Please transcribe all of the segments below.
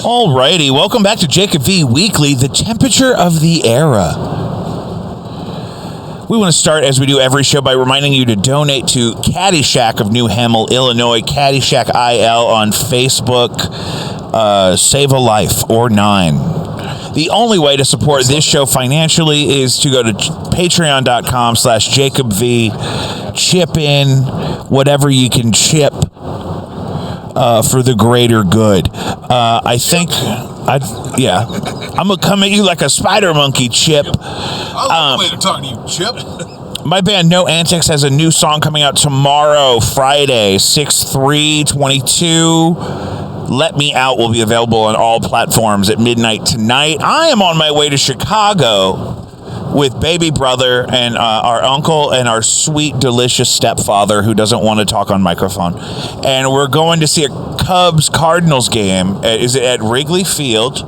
Alrighty, welcome back to Jacob V Weekly, the temperature of the era. We want to start, as we do every show, by reminding you to donate to Caddyshack of New Hamel, Illinois, Caddyshack IL on Facebook. Save a life or 9. The only way to support this show financially is to go to patreon.com/JacobV. Chip in whatever you can chip for the greater good. I'm going to come at you like a spider monkey, Chip. I love the way to talk to you, Chip. My band No Antics has a new song coming out tomorrow, Friday, 6/3/22. Let Me Out will be available on all platforms at midnight tonight. I am on my way to Chicago with baby brother and our uncle and our sweet, delicious stepfather who doesn't want to talk on microphone. And we're going to see a Cubs-Cardinals game. Is it at Wrigley Field?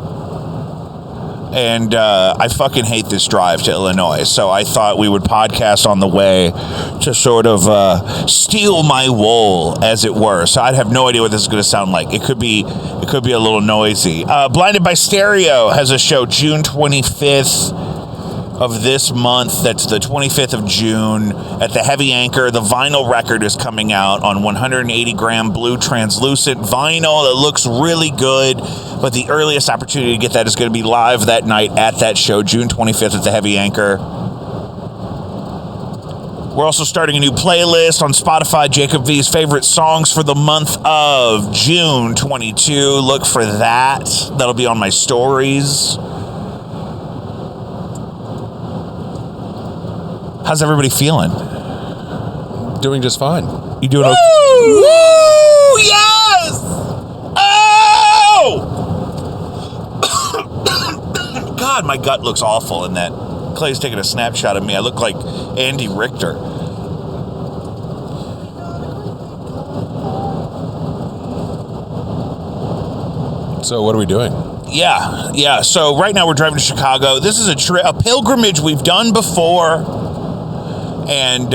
And I fucking hate this drive to Illinois, so I thought we would podcast on the way to sort of steal my wool, as it were. So I'd have no idea what this is going to sound like. It could be a little noisy. Blinded by Stereo has a show June 25th of this month. That's the 25th of June at the Heavy Anchor. The vinyl record is coming out on 180-gram blue translucent vinyl that looks really good, but the earliest opportunity to get that is going to be live that night at that show, June 25th at the Heavy Anchor. We're also starting a new playlist on Spotify, Jacob V's favorite songs for the month of June 22. Look for that. That'll be on my stories. How's everybody feeling? Doing just fine. You doing okay? Woo! Yes! Oh! God, my gut looks awful in that. Clay's taking a snapshot of me. I look like Andy Richter. So what are we doing? Yeah. So right now we're driving to Chicago. This is a pilgrimage we've done before. And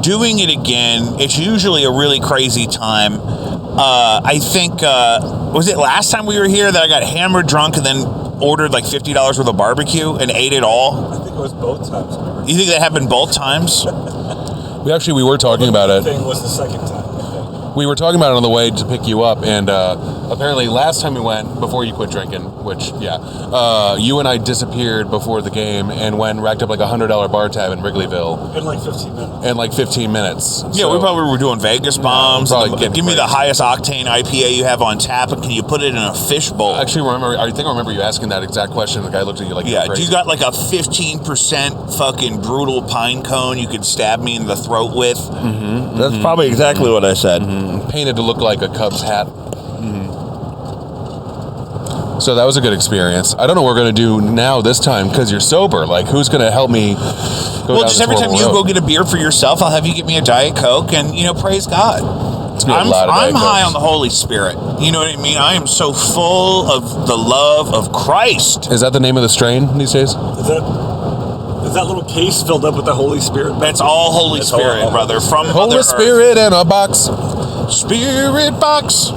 doing it again, it's usually a really crazy time. I think, was it last time we were here that I got hammered drunk and then ordered like $50 worth of barbecue and ate it all? I think it was both times. You think that happened both times? We were talking about it. I think it was the second time. We were talking about it on the way to pick you up, and apparently last time we went, before you quit drinking, you and I disappeared before the game and racked up like $100 bar tab in Wrigleyville. In like 15 minutes. In like 15 minutes. Yeah, we probably were doing Vegas bombs. Give me the highest octane IPA you have on tap, and can you put it in a fishbowl? Actually, I remember you asking that exact question. The guy looked at you like, yeah, do you got like a 15% fucking brutal pine cone you could stab me in the throat with? Mm-hmm. That's probably exactly what I said. Mm-hmm. Painted to look like a Cubs hat. So that was a good experience. I don't know what we're going to do now this time because you're sober. Like, who's going to help me go just every time you go get a beer for yourself, I'll have you get me a Diet Coke and, praise God. I'm high on the Holy Spirit. You know what I mean? I am so full of the love of Christ. Is that the name of the strain these days? Is that little case filled up with the Holy Spirit? That's all Holy Spirit, brother. From Holy Spirit in a box. Spirit box.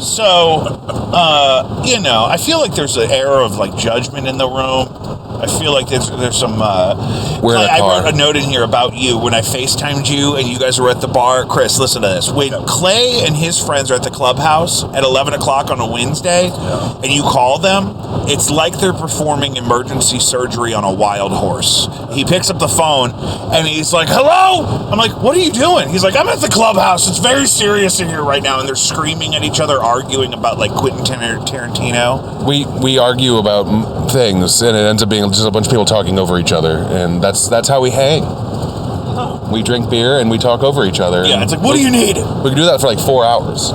So, I feel like there's an air of like judgment in the room. I feel like there's some. We're in a car. I wrote a note in here about you when I FaceTimed you and you guys were at the bar. Chris, listen to this. When Clay and his friends are at the clubhouse at 11 o'clock on a Wednesday, and you call them, it's like they're performing emergency surgery on a wild horse. He picks up the phone and he's like, "Hello." I'm like, "What are you doing?" He's like, "I'm at the clubhouse. It's very serious in here right now," and they're screaming at each other, arguing about like Quentin Tarantino. We argue about things, and it ends up being just a bunch of people talking over each other, and that's how we hang. We drink beer and we talk over each other. Yeah, it's like, what do you need? We can do that for like 4 hours.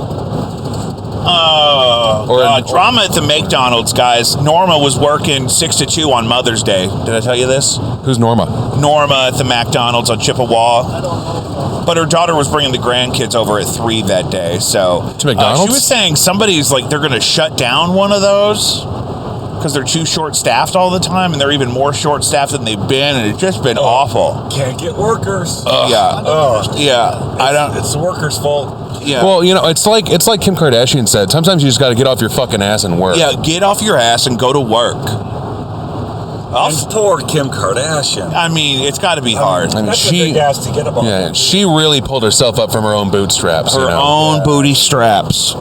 Drama at the McDonald's, guys. Norma was working 6 to 2 on Mother's Day. Did I tell you this? Who's Norma? Norma at the McDonald's on Chippewa. But her daughter was bringing the grandkids over at 3 that day. So to McDonald's? She was saying somebody's like, they're going to shut down one of those. because they're too short-staffed all the time, and they're even more short-staffed than they've been, and it's just been awful. Can't get workers. It's the workers' fault. Yeah. Well, it's like Kim Kardashian said. Sometimes you just got to get off your fucking ass and work. Yeah, get off your ass and go to work. Poor Kim Kardashian. I mean, it's got to be hard. That's a big ass to get up on. Yeah, she really pulled herself up from her own bootstraps. Her own booty straps.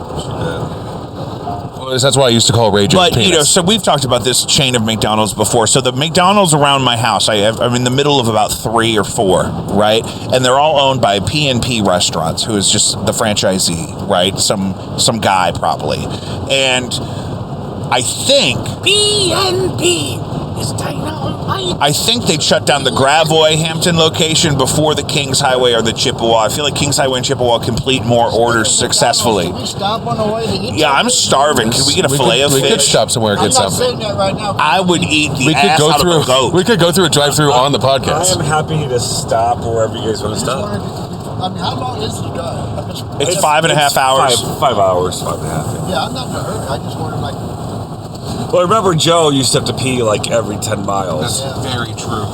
Well, that's why I used to call Rage. But so we've talked about this chain of McDonald's before. So the McDonald's around my house, I'm in the middle of about 3 or 4, right? And they're all owned by P&P Restaurants, who is just the franchisee, right? Some guy probably, and I think P&P. I think they shut down the Gravois Hampton location before the Kings Highway or the Chippewa. I feel like Kings Highway and Chippewa complete more orders successfully. Can we stop on the way to eat? Yeah, I'm starving. Can we get a filet of fish? We could stop somewhere and get I'm not something. saying that right now. I would eat the ass out of a goat. We could go through a drive-through on the I podcast. am happy to stop wherever you guys want to stop. I mean, how long is the drive? It's 5.5 hours. 5 hours, 5.5. Yeah, I'm not in a hurry. I just wanted Well, I remember Joe used to have to pee like every 10 miles. That's very true.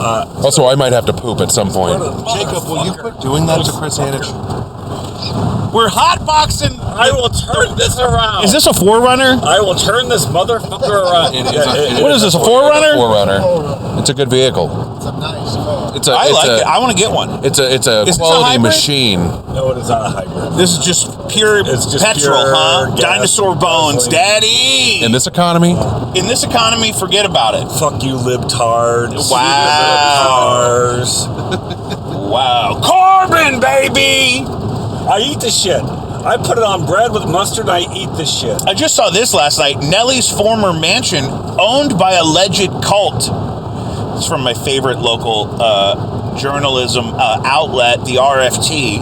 Also, I might have to poop at some point. Jacob, will you quit doing that to Chris Hanich? We're hotboxing. I will turn this around. Is this a 4Runner? I will turn this motherfucker around. What is this, a 4Runner? 4Runner. It's a good vehicle. It's a nice car. I like it. I want to get one. It's a this quality a hybrid? machine. No, it is not a hybrid. This is just pure petrol, huh? gas, Dinosaur bones, gasoline. Daddy. In this economy? In this economy, forget about it. Fuck you, libtards. Wow. Libtards. Wow. Corbin, baby. I eat this shit. I put it on bread with mustard and I eat this shit. I just saw this last night. Nelly's former mansion owned by alleged cult. It's from my favorite local journalism outlet, the RFT,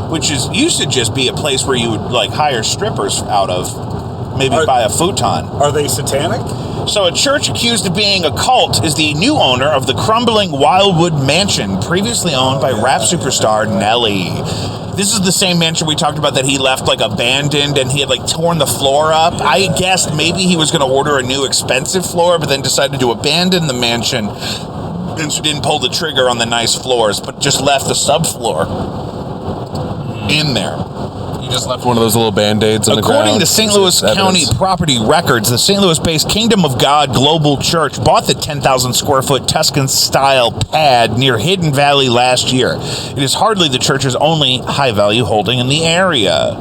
which used to just be a place where you would like hire strippers out of, maybe buy a futon. Are they satanic? So a church accused of being a cult is the new owner of the crumbling Wildwood Mansion, previously owned by rap superstar Nelly. This is the same mansion we talked about that he left like abandoned and he had like torn the floor up. I guessed maybe he was going to order a new expensive floor, but then decided to abandon the mansion and so didn't pull the trigger on the nice floors, but just left the subfloor in there. You just left one of those little Band-Aids on the ground. According to St. Louis County property records, the St. Louis-based Kingdom of God Global Church bought the 10,000 square foot Tuscan-style pad near Hidden Valley last year. It is hardly the church's only high-value holding in the area.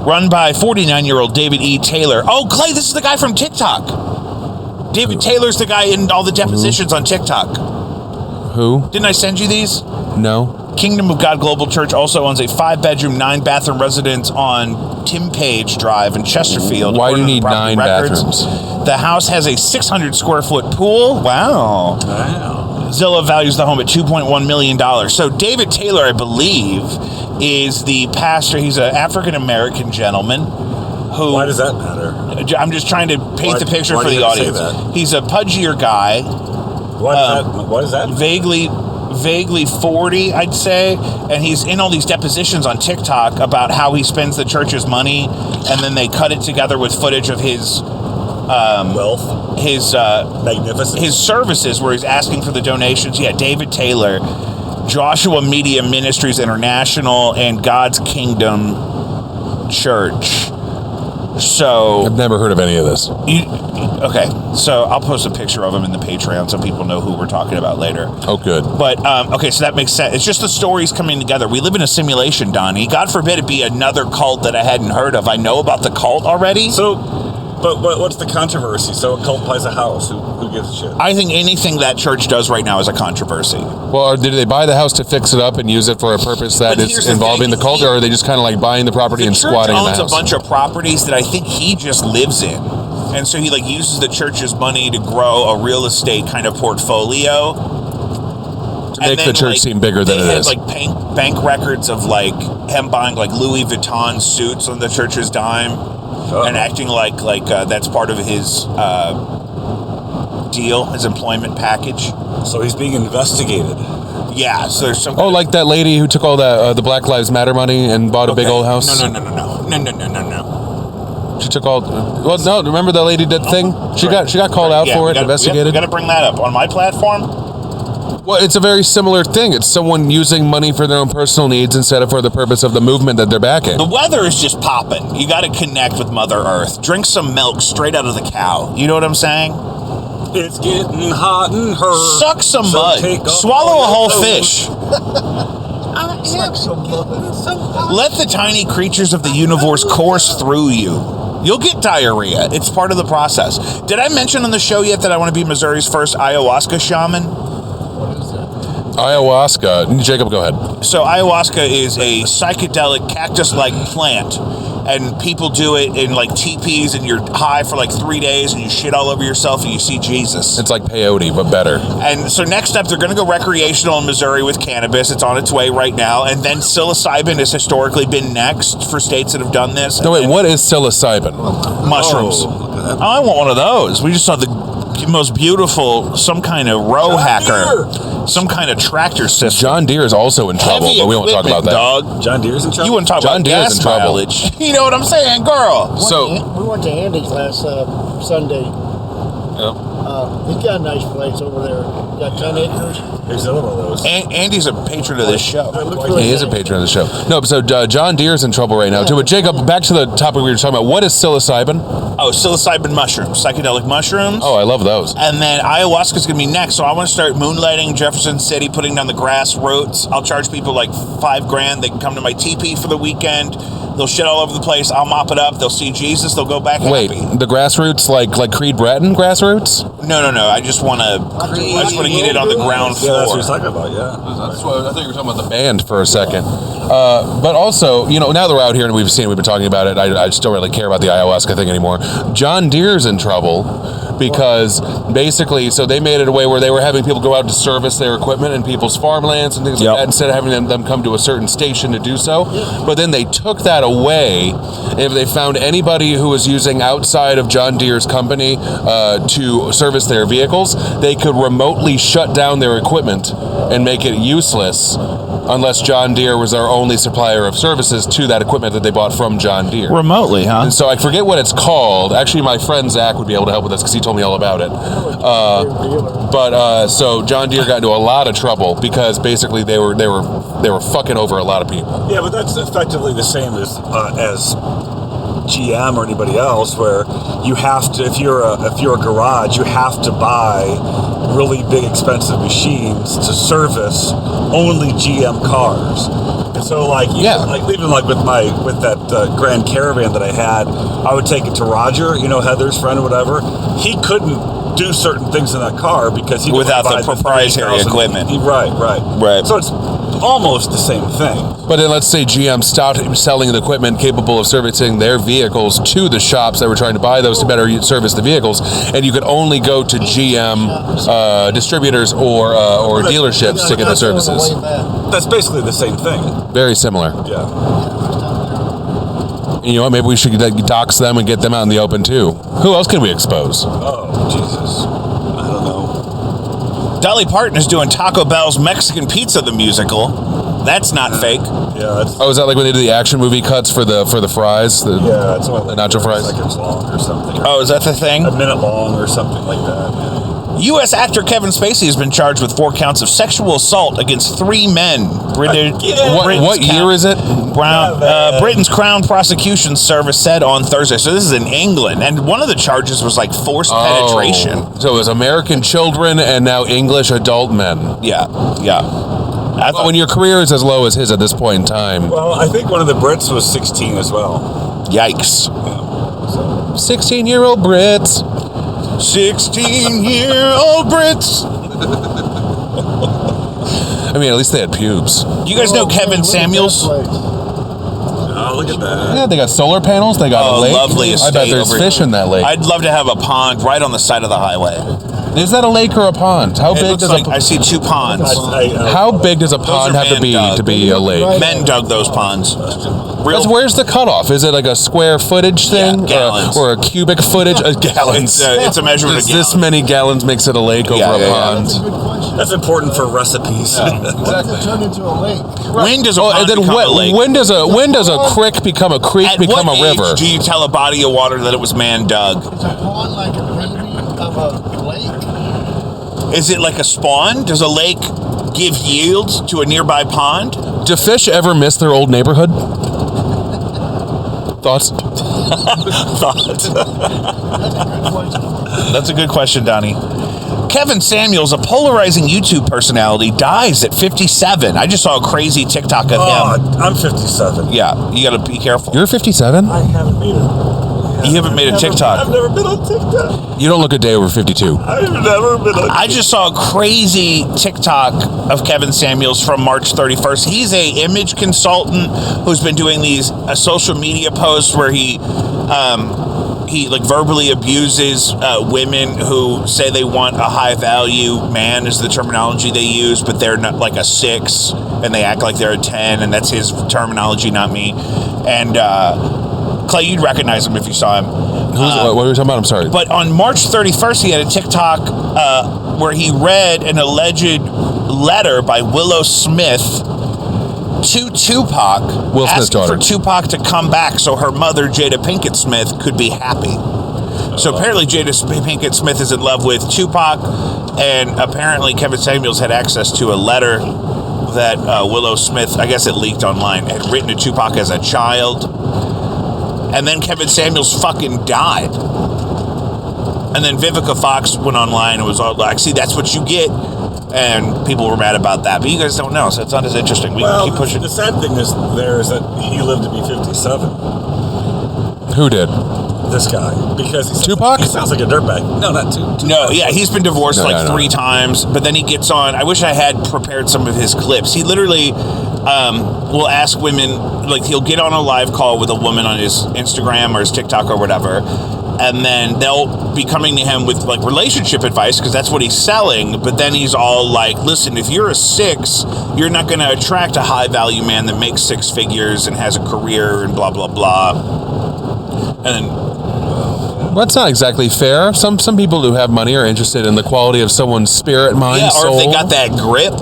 Run by 49-year-old David E. Taylor. Oh, Clay, this is the guy from TikTok. David Taylor's the guy in all the depositions on TikTok. Who? Didn't I send you these? No. Kingdom of God Global Church also owns a 5-bedroom, 9-bathroom residence on Tim Page Drive in Chesterfield. Why do you need 9 bathrooms? The house has a 600 square foot pool. Wow. Zillow values the home at $2.1 million. So David Taylor, I believe, is the pastor. He's an African-American gentleman. Who? Why does that matter? I'm just trying to paint the picture for the audience. He's a pudgier guy. Why is that? Vaguely 40, I'd say, and he's in all these depositions on TikTok about how he spends the church's money, and then they cut it together with footage of his wealth, his magnificence, his services, where he's asking for the donations. Yeah, David Taylor, Joshua Media Ministries International, and God's Kingdom Church. So I've never heard of any of this. Okay, so I'll post a picture of him in the Patreon so people know who we're talking about later. Oh, good. But, okay, so that makes sense. It's just the stories coming together. We live in a simulation, Donnie. God forbid it be another cult that I hadn't heard of. I know about the cult already. So, but what's the controversy? So a cult buys a house. Who gives a shit? I think anything that church does right now is a controversy. Well, did they buy the house to fix it up and use it for a purpose that is involving the cult, or are they just kind of like buying the property and squatting in the house? The church owns a bunch of properties that I think he just lives in. And so he like uses the church's money to grow a real estate kind of portfolio. To make the church seem bigger than it is. They had like bank records of like him buying like Louis Vuitton suits on the church's dime. And acting like that's part of his deal, his employment package. So he's being investigated. Yeah, so there's some. Oh, like that lady who took all the Black Lives Matter money and bought a big old house? No. She took all. Well, no. Remember the lady did thing? She got called out for it, investigated. We got to bring that up on my platform. Well, it's a very similar thing. It's someone using money for their own personal needs instead of for the purpose of the movement that they're backing. The weather is just popping. You got to connect with Mother Earth. Drink some milk straight out of the cow. You know what I'm saying? It's getting hot in her. Suck some mud. Swallow a whole fish. Let the tiny creatures of the universe course through you. You'll get diarrhea. It's part of the process. Did I mention on the show yet that I want to be Missouri's first ayahuasca shaman? Ayahuasca. Jacob, go ahead. So ayahuasca is a psychedelic cactus-like plant, and people do it in like teepees, and you're high for like 3 days, and you shit all over yourself, and you see Jesus. It's like peyote, but better. And so next up, they're going to go recreational in Missouri with cannabis. It's on its way right now. And then psilocybin has historically been next for states that have done this. No, wait, what is psilocybin? Mushrooms. Oh, I want one of those. We just saw the most beautiful, some kind of row hacker, some kind of tractor system. John Deere is also in trouble, Heavy but we won't talk about that. Dog. John Deere's in trouble? You wouldn't talk John about Deere's gas in trouble. mileage. You know what I'm saying, girl? We went to Andy's last Sunday. Yep. He's got a nice place over there. Got 10 acres. There's another one of those. Andy's a patron of this show. He is a patron of the show. No, so John Deere's in trouble right now, too. But Jacob, back to the topic we were talking about. What is psilocybin? Oh, psilocybin mushrooms, psychedelic mushrooms. Oh, I love those. And then ayahuasca's going to be next. So I want to start moonlighting Jefferson City, putting down the grassroots. I'll charge people like $5,000. They can come to my teepee for the weekend. They'll shit all over the place. I'll mop it up. They'll see Jesus. They'll go back Wait, happy. the grassroots, like Creed Bratton grassroots? No. I just want to get it on the ground floor. Yeah, that's what you're talking about, yeah. That's what, I thought you were talking about the band for a second. But also, now that we're out here and we've been talking about it, I just don't really care about the ayahuasca thing anymore. John Deere's in trouble because basically, so they made it a way where they were having people go out to service their equipment in people's farmlands and things like that instead of having them come to a certain station to do so. But then they took that away. If they found anybody who was using outside of John Deere's company to service their vehicles, they could remotely shut down their equipment and make it useless unless John Deere was our only supplier of services to that equipment that they bought from John Deere. Remotely, huh? And so I forget what it's called. Actually, my friend Zach would be able to help with this because he told me all about it. So John Deere got into a lot of trouble because basically they were fucking over a lot of people. Yeah, but that's effectively the same as GM or anybody else, where you have to, if you're a garage, you have to buy really big expensive machines to service only GM cars. And so even with that Grand Caravan that I had, I would take it to Roger, Heather's friend or whatever. He couldn't do certain things in that car because he without the proprietary equipment. Right. So it's almost the same thing. But then let's say GM stopped selling the equipment capable of servicing their vehicles to the shops that were trying to buy those to better service the vehicles, and you could only go to GM distributors or dealerships to get the services. That's basically the same thing. Very similar. Yeah. You know what? Maybe we should dox them and get them out in the open too. Who else can we expose? Oh, Jesus. I don't know. Dolly Parton is doing Taco Bell's Mexican Pizza the musical. That's not fake. Yeah. Is that like when they do the action movie cuts for the fries? Yeah, it's only the nacho fries. seconds long or something. Oh, is that the thing? A minute long or something like that. Yeah. U.S. actor Kevin Spacey has been charged with 4 counts of sexual assault against 3 men. What year is it? Britain's Crown Prosecution Service said on Thursday. So this is in England, and one of the charges was like forced penetration. So it was American children and now English adult men. Yeah. But when your career is as low as his at this point in time. Well, I think one of the Brits was 16 as well. Yikes. Yeah, 16-year-old Brits. 16-year-old Brits. I mean, at least they had pubes. You guys know Kevin Samuels? Oh, look at that. Yeah, they got solar panels. They got a lake. Lovely estate. I bet there's fish in that lake. I'd love to have a pond right on the side of the highway. Is that a lake or a pond? How big does I see 2 ponds. How big does a pond have to be a lake? Men dug those ponds. Where's the cutoff? Is it like a square footage thing? Yeah, gallons. Or a cubic footage? Gallons. It's a measurement of This gallons. many gallons makes it a lake over a pond. That's a good question. That's important for recipes. What does it turn into a lake? When does a pond and then become a lake? when does a creek become a creek At become what a river? age do you tell a body of water that it was man dug? Is a pond like a baby of a lake? Is it like a spawn? Does a lake give yield to a nearby pond? Do fish ever miss their old neighborhood? Thoughts? That's a good question, Donnie. Kevin Samuels, a polarizing YouTube personality, dies at 57. I just saw a crazy TikTok of him. I'm 57. Yeah, you got to be careful. You're 57? I haven't made it. You haven't made a TikTok. I've never been on TikTok. You don't look a day over 52. I've never been on I just saw a crazy TikTok of Kevin Samuels from March 31st. He's a image consultant who's been doing these social media posts where he like verbally abuses women who say they want a high value man is the terminology they use, but they're not like a 6 and they act like they're a 10, and that's his terminology, not me. And Clay, you'd recognize him if you saw him. What were we talking about? I'm sorry. But on March 31st, he had a TikTok where he read an alleged letter by Willow Smith to Tupac, Will Smith's asking daughter, for Tupac to come back so her mother, Jada Pinkett Smith, could be happy. So apparently Jada Pinkett Smith is in love with Tupac, and apparently Kevin Samuels had access to a letter that Willow Smith, I guess it leaked online, had written to Tupac as a child. And then Kevin Samuels fucking died. And then Vivica Fox went online and was all like, see, that's what you get. And people were mad about that. But you guys don't know, so it's not as interesting. We can keep pushing. The sad thing is that he lived to be 57. Who did? This guy. Because Tupac? He sounds like a dirtbag. No, not Tupac. No, yeah, he's been divorced No, 3 times, but then he gets on. I wish I had prepared some of his clips. He literally will ask women, like he'll get on a live call with a woman on his Instagram or his TikTok or whatever, and then they'll be coming to him with like relationship advice because that's what he's selling. But then he's all like, listen, if you're a 6, you're not going to attract a high value man that makes 6 figures and has a career and blah, blah, blah. And Well, that's not exactly fair. Some people who have money are interested in the quality of someone's spirit, mind, or soul. if they got that grip.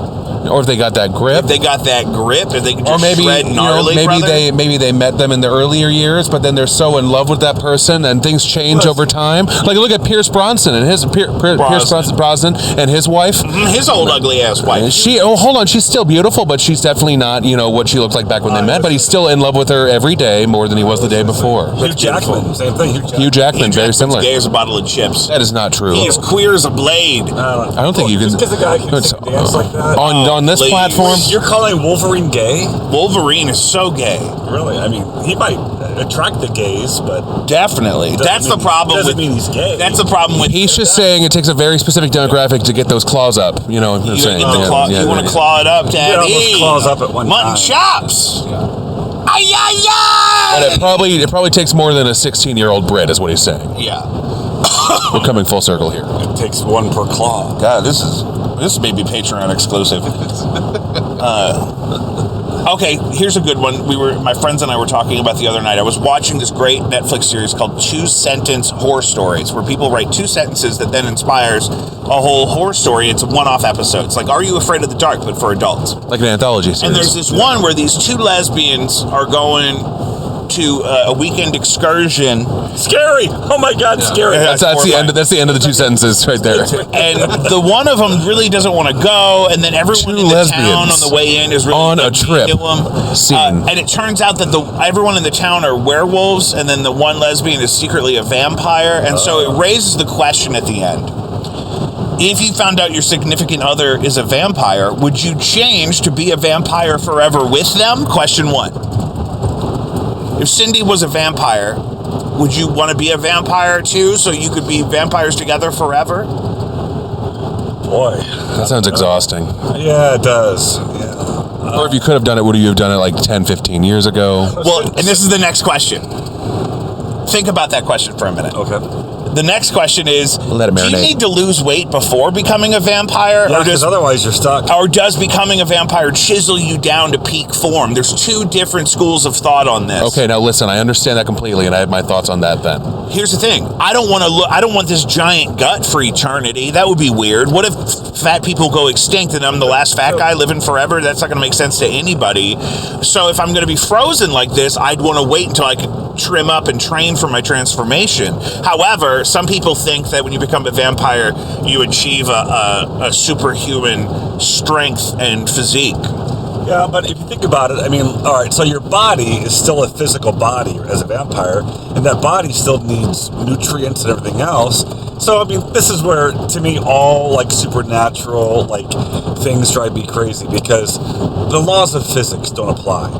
Or if they got that grip. If they got that grip, if they could just Or maybe shred gnarly, maybe they met them in the earlier years, but then they're so in love with that person, and things change over time. Like look at Pierce Brosnan and his Pierce Brosnan and his wife, his old ugly ass wife. Hold on, she's still beautiful, but she's definitely not what she looked like back when they met. But he's still in love with her every day more than he was the day before. Hugh Jackman, same thing. Hugh Jackman, very similar. Gay as a bottle of chips. That is not true. He is queer as a blade. I don't think you can. Just because a guy can dance like that. On this please. platform. You're calling Wolverine gay? Wolverine is so gay. Really? I mean, he might attract the gays, but Definitely. That's the problem doesn't with. mean he's gay. That's the problem with. He's just saying it takes a very specific demographic to get those claws up. You know what I'm You saying? gotta get the claw, you want to claw it up, get all Daddy. those claws up at one Mutton time. chops. Ay, ay, And ay. it probably takes more than a 16-year-old Brit, is what he's saying. Yeah. We're coming full circle here. It takes one per claw. God, this may be Patreon exclusive. Okay, here's a good one. My friends and I were talking about the other night. I was watching this great Netflix series called 2-Sentence Horror Stories, where people write 2 sentences that then inspires a whole horror story. It's a one-off episode. It's like Are You Afraid of the Dark, but for adults. Like an anthology series. And there's this one where these 2 lesbians are going to a weekend excursion. Scary! Oh my God, scary! That's the end. That's the end of the 2 sentences right there. And the one of them really doesn't want to go, and then everyone 2 in the lesbians town on the way in is really on a mean trip to them. scene. And it turns out that everyone in the town are werewolves, and then the one lesbian is secretly a vampire, and so it raises the question at the end. If you found out your significant other is a vampire, would you change to be a vampire forever with them? Question 1. If Cindy was a vampire, would you want to be a vampire too, so you could be vampires together forever? Boy, That sounds exhausting. yeah, it does. Yeah. Or if you could have done it, would you have done it like 10, 15 years ago? Well, and this is the next question. Think about that question for a minute. Okay. the next question is, Let it do you marinate. need to lose weight before becoming a vampire? Yeah, because otherwise you're stuck. Or does becoming a vampire chisel you down to peak form? There's two different schools of thought on this. Okay, now listen, I understand that completely, and I have my thoughts on that then. Here's the thing. I don't want this giant gut for eternity. That would be weird. What if fat people go extinct and I'm the last fat guy living forever? That's not going to make sense to anybody. So if I'm going to be frozen like this, I'd want to wait until I could trim up and train for my transformation. However, some people think that when you become a vampire, you achieve a superhuman strength and physique. Yeah, but if you think about it, I mean, all right, so your body is still a physical body as a vampire, and that body still needs nutrients and everything else. So, I mean, this is where, to me, all, like, supernatural, like, things drive me crazy, because the laws of physics don't apply.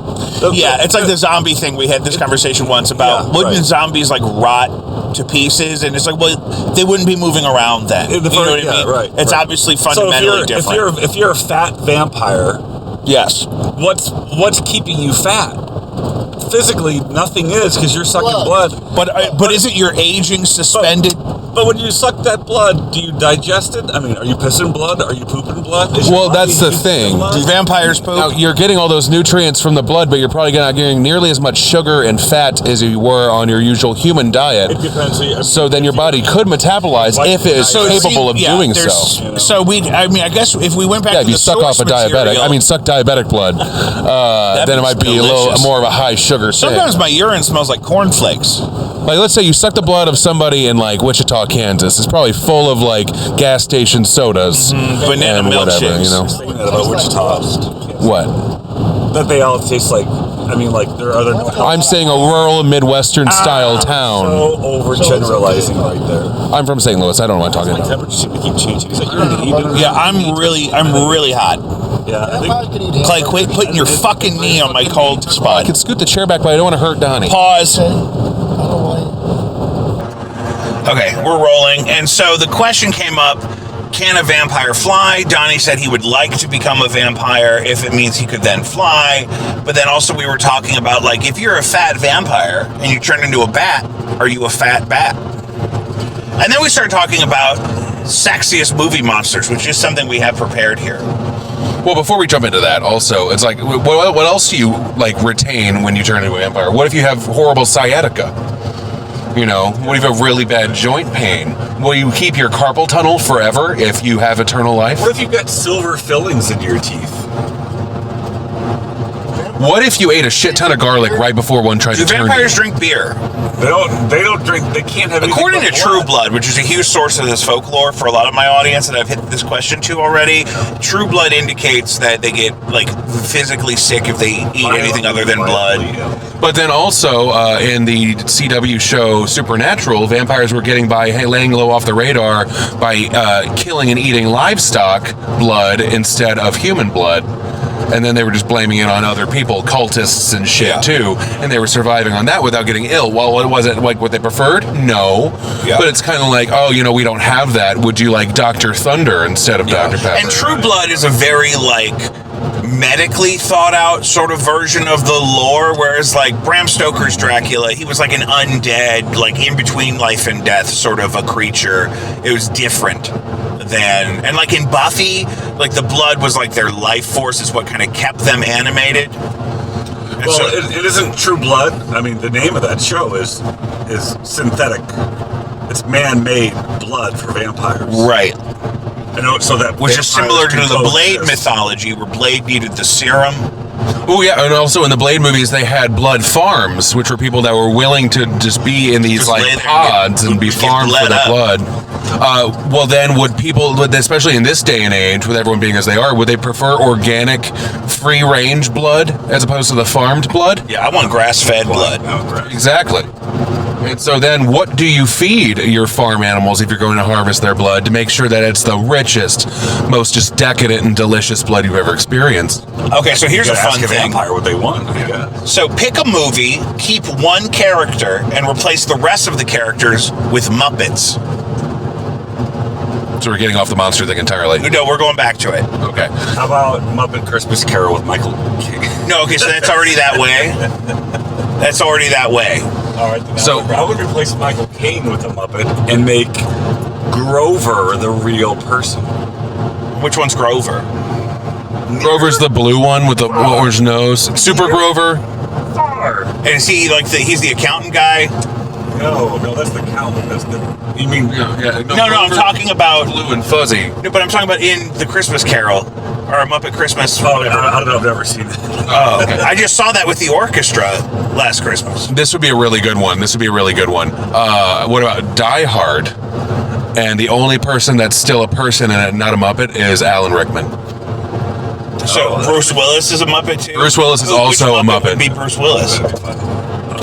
It's like the zombie thing. We had this conversation once about, wouldn't zombies, like, rot to pieces? And it's like, well, they wouldn't be moving around then. You know what I mean? Right. It's obviously fundamentally different. If you're a fat vampire... Yes. What's keeping you fat? Physically, nothing is, because you're sucking blood. But isn't your aging suspended? But when you suck that blood, do you digest it? I mean, are you pissing blood? Are you pooping blood? Well, that's the thing. Do vampires poop? Now, you're getting all those nutrients from the blood, but you're probably not getting nearly as much sugar and fat as you were on your usual human diet. It depends. So then your body could metabolize if it is capable of doing so. So I guess if we went back to if you the suck off a diabetic, suck diabetic blood, then it might be a little more of a high sugar thing. Sometimes my urine smells like cornflakes. Like, let's say you suck the blood of somebody in, like, Wichita, Kansas. It's probably full of, like, gas station sodas. Banana and milkshakes. whatever, you know? Saying that about Wichita. What? That they all taste like, I mean, like, there are no... I'm saying a rural Midwestern-style town. So overgeneralizing right there. I'm from St. Louis. I don't know what I'm talking about. Temperature seem to keep changing. Is that you're in the heat? Yeah, I'm really hot. Yeah, I think... Clay, quit putting your fucking knee on my cold I spot. can scoot the chair back, but I don't want to hurt Donnie. Pause. Okay, we're rolling. And so the question came up, can a vampire fly? Donnie said he would like to become a vampire if it means he could then fly. But then also we were talking about, like, if you're a fat vampire and you turn into a bat, are you a fat bat? And then we started talking about sexiest movie monsters, which is something we have prepared here. Well, before we jump into that, also, it's like, what else do you, like, retain when you turn into a vampire? What if you have horrible sciatica? You know, what if you have really bad joint pain? Will you keep your carpal tunnel forever if you have eternal life? What if you've got silver fillings in your teeth? What if you ate a shit ton of garlic right before one tried to turn you? Do vampires drink beer? They don't drink, they can't have anything. According to but True blood. Blood, which is a huge source of this folklore for a lot of my audience that I've hit this question to already, True Blood indicates that they get, like, physically sick if they eat anything other than blood. But then also, in the CW show Supernatural, vampires were getting by laying low off the radar by killing and eating livestock blood instead of human blood. And then they were just blaming it on other people, cultists and shit, too. And they were surviving on that without getting ill. Well, it wasn't like what they preferred? No. Yeah. But it's kind of like, oh, you know, we don't have that. Would you like Dr. Thunder instead of Dr. Pepper? And True Blood is a very, like, medically thought out sort of version of the lore, whereas, like, Bram Stoker's Dracula, he was like an undead, like, in between life and death sort of a creature. It was different than, and like in Buffy, like the blood was like their life force is what kind of kept them animated. And well, it isn't True Blood. I mean, the name of that show is synthetic. It's man-made blood for vampires. Right. You know, so that which is similar to the Blade mythology, where Blade needed the serum. Oh, yeah, and also in the Blade movies, they had blood farms, which were people that were willing to just be in these, just like, pods and be farmed for their blood. Well, then, would people, especially in this day and age, with everyone being as they are, would they prefer organic, free-range blood as opposed to the farmed blood? Yeah, I want grass-fed blood. Exactly. And so then what do you feed your farm animals if you're going to harvest their blood to make sure that it's the richest, most just decadent and delicious blood you've ever experienced? Okay, so here's a fun thing. Vampire what they want. So pick a movie, keep one character, and replace the rest of the characters with Muppets. So we're getting off the monster thing entirely. No, we're going back to it. Okay. How about Muppet Christmas Carol with Michael King? No, okay, so that's already that way. That's already that way. All right. So- I would replace Michael Caine with a Muppet and make Grover the real person. Which one's Grover? Grover's the blue one with the orange nose. Super Grover. Far. And is he like he's the accountant guy? No, that's the count. That's the. You mean? Yeah. No, I'm talking about blue and fuzzy. No, but I'm talking about in the Christmas Carol or a Muppet Christmas. Oh, I don't know. I've never seen it. Oh, okay. I just saw that with the orchestra last Christmas. This would be a really good one. What about Die Hard? And the only person that's still a person and not a Muppet is Alan Rickman. So Bruce Willis is a Muppet too. Bruce Willis is also a Muppet. Would be Bruce Willis.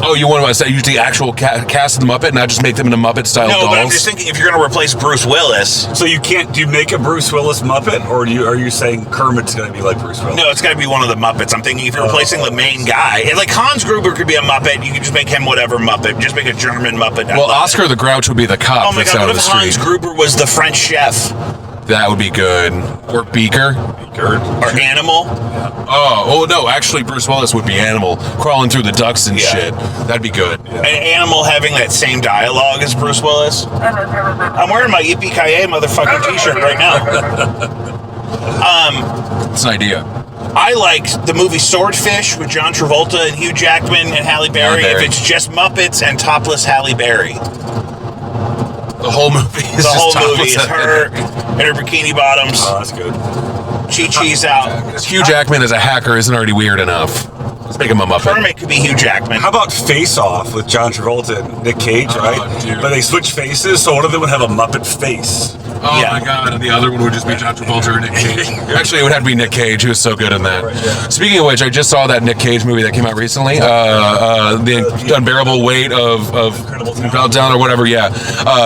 Oh, you want to use the actual cast of the Muppet, not just make them into Muppet-style dolls? No, but I'm just thinking if you're going to replace Bruce Willis. So you can't. Do you make a Bruce Willis Muppet, or are you saying Kermit's going to be like Bruce Willis? No, it's got to be one of the Muppets. I'm thinking if you're replacing the main guy, and like Hans Gruber could be a Muppet. You could just make him whatever Muppet. Just make a German Muppet. Well, Oscar the Grouch would be the cop. Oh my that's God! down What the if street. Hans Gruber was the French chef That would be good. Or Beaker. or Animal? Oh no! Actually, Bruce Willis would be Animal, crawling through the ducts and shit. That'd be good. An Animal having that same dialogue as Bruce Willis. I'm wearing my Yippee Ki-Yay motherfucking t-shirt right now. It's an idea. I liked the movie Swordfish with John Travolta and Hugh Jackman and Halle Berry. Halle Berry. If it's just Muppets and topless Halle Berry. The whole movie is The whole just movie is her in her bikini bottoms. Oh, that's good. Chi-Chi's out. Hugh Jackman as a hacker isn't already weird enough. Let's make him a Muppet. Kermit could be Hugh Jackman. How about Face Off with John Travolta and Nick Cage, right? Dude. But they switch faces, so one of them would have a Muppet face. Oh Yeah. my God! And the other one would just be John Travolta or Nick Cage. Actually, it would have to be Nick Cage. He was so good in that. Right, yeah. Speaking of which, I just saw that Nick Cage movie that came out recently. The Unbearable Weight of Incredible Down or whatever. Yeah,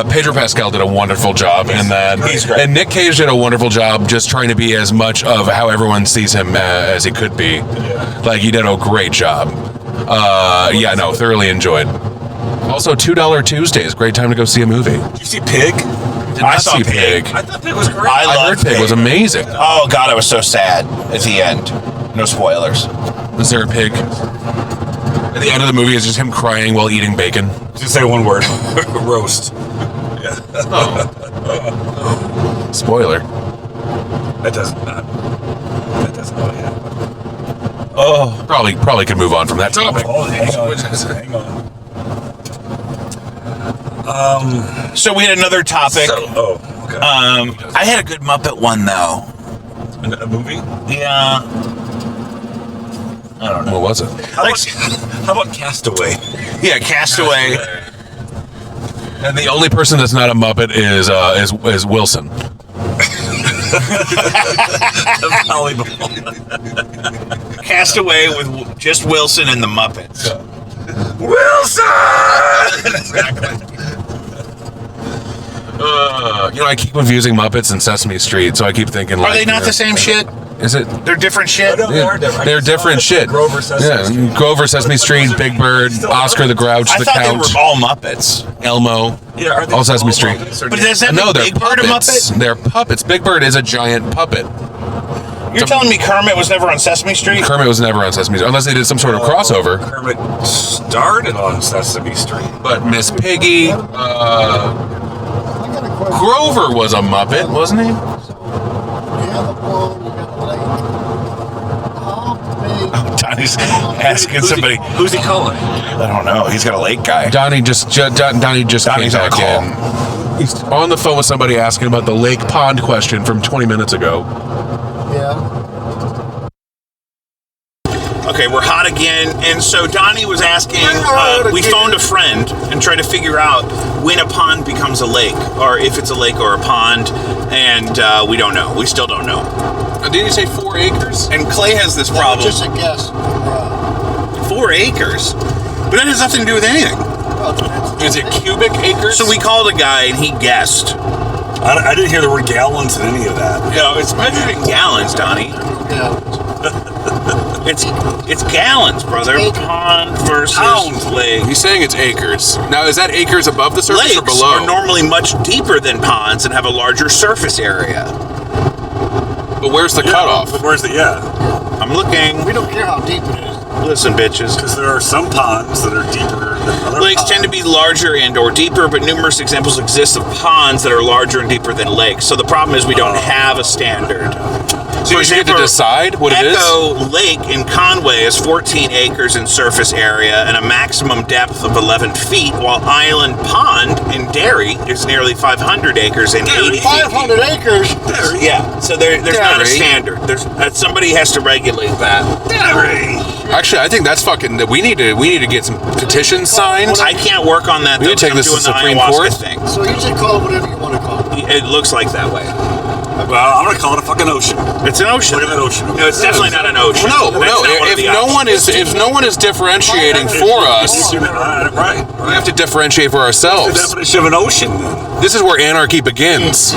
Pedro Pascal did a wonderful job in that. He's great. And Nick Cage did a wonderful job just trying to be as much of how everyone sees him as he could be. Like he did a great job. Thoroughly enjoyed. Also, $2 Tuesdays, great time to go see a movie. Did you see Pig? Did I not saw see Pig. I thought Pig was great. I I heard loved Pig was amazing. Oh God, I was so sad at the end. No spoilers. Is there a pig? At the end of the movie is just him crying while eating bacon. Just say one word. Roast. Yeah. Spoiler. That doesn't really happen. Oh, Probably could move on from that topic. Oh, hang on. so we had another topic. Okay. I had a good Muppet one though. A movie? Yeah. I don't know. What was it? How about Castaway? Yeah, Castaway. And the only person that's not a Muppet is Wilson. Volleyball. Castaway with just Wilson and the Muppets. Wilson! Exactly. I keep confusing Muppets and Sesame Street, so I keep thinking like. Are they not the same shit? Is it? They're different shit. No, they are different. They're different shit. Grover, Sesame Street. Grover, Sesame Street, Big Bird, Oscar the Grouch, I the thought Count, they were all Muppets. Elmo. Yeah, are they all Sesame all Street. Muppets, or But do you- does that No, make they're Big Bird a puppets. Muppet? They're puppets. Big Bird is a giant puppet. You're telling me Kermit was never on Sesame Street? Kermit was never on Sesame Street, unless they did some sort of crossover. Kermit started on Sesame Street. But Miss Piggy, I got a question. Grover was a Muppet, wasn't he? You have a pond, you have a lake. How big? Donnie's asking somebody. Who's he calling? I don't know. He's got a lake guy. Donnie just came Donnie's on a back call. in. He's on the phone with somebody asking about the lake pond question from 20 minutes ago. Yeah. Okay, we're hot again. And so Donnie was asking, we phoned a friend and tried to figure out when a pond becomes a lake, or if it's a lake or a pond, and we don't know. We still don't know. Did you say 4 acres? And Clay has this problem. Just a guess. 4 acres? But that has nothing to do with anything. Is it cubic acres? So we called a guy and he guessed. I didn't hear the word gallons in any of that. No, it's measured in gallons, Donnie. Yeah. It's gallons, brother. Pond versus Pounds. lake. He's saying it's acres. Now, is that acres above the surface Lakes or below? are normally much deeper than ponds and have a larger surface area. But where's the cutoff? But where's the I'm looking. We don't care how deep it is. Listen, bitches. Because there are some ponds that are deeper Lakes tend to be larger and or deeper, but numerous examples exist of ponds that are larger and deeper than lakes. So the problem is we don't have a standard. So you get to decide what it is? Echo Lake in Conway is 14 acres in surface area and a maximum depth of 11 feet, while Island Pond in Derry is nearly 500 acres and 80 feet. 500 acres? Yeah, so there's not a standard. Somebody has to regulate that. Derry. Actually, I think that's fucking. We need to get some petitions signed. I can't work on that. We need to take this to Supreme Court thing. So you just call it whatever you want to call it. It looks like that way. Well, I'm gonna call it a fucking ocean. It's an ocean. Look at that ocean. No, it's definitely not an ocean. No. If no one is differentiating for us, Right. we have to differentiate for What's the ourselves. definition of an ocean then? This is where anarchy begins.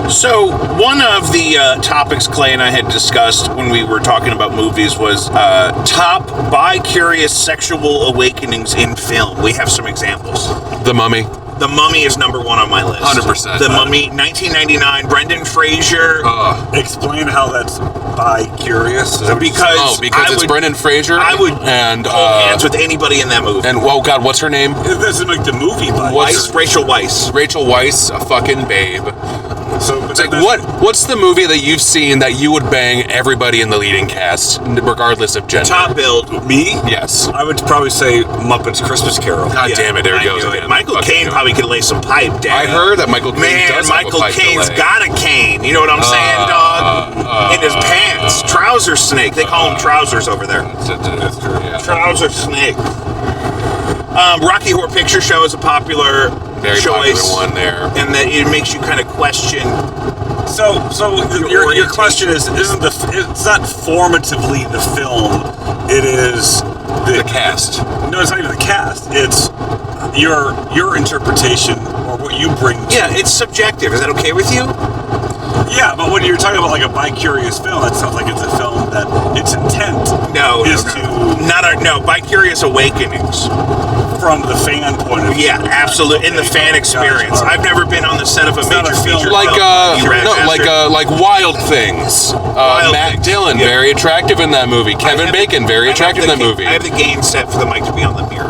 So one of the topics Clay and I had discussed when we were talking about movies was top bi-curious sexual awakenings in film. We have some examples. The Mummy. The Mummy is number one on my list. 100%. The Mummy, 1999, Brendan Fraser. Explain how that's bi-curious. Because it's Brendan Fraser. I would and hold hands with anybody in that movie. And oh god, what's her name? It doesn't make the movie Rachel Weisz. Rachel Weisz, a fucking babe. So It's like what's the movie that you've seen that you would bang everybody in the leading cast, regardless of gender? Top billed. Me? Yes. I would probably say Muppets Christmas Carol. God damn it, there he goes again. Michael Caine probably could lay some pipe down. I heard that Michael Caine does have a Michael pipe to Caine's lay. got a cane. You know what I'm saying, dog? In his pants. Trouser snake. They call him trousers over there. That's true, yeah. Trouser snake. Rocky Horror Picture Show is a popular Very choice. popular one there. And that it makes you kind of question. So your question is, it's not formatively the film, it is The cast. No, it's not even the cast. It's your interpretation or what you bring to Yeah, it's subjective. Is that okay with you? Yeah, but when you're talking about like a bi-curious film, that sounds like it's a film that its intent is to bi-curious awakenings. From the fan point of view. Yeah, absolutely. In the fan experience. I've never been on the set of a major feature Like film. like Wild Things. Matt Dillon, very attractive in that movie. Kevin Bacon, very attractive in that movie. I have the gain set for the mic to be on the mirror.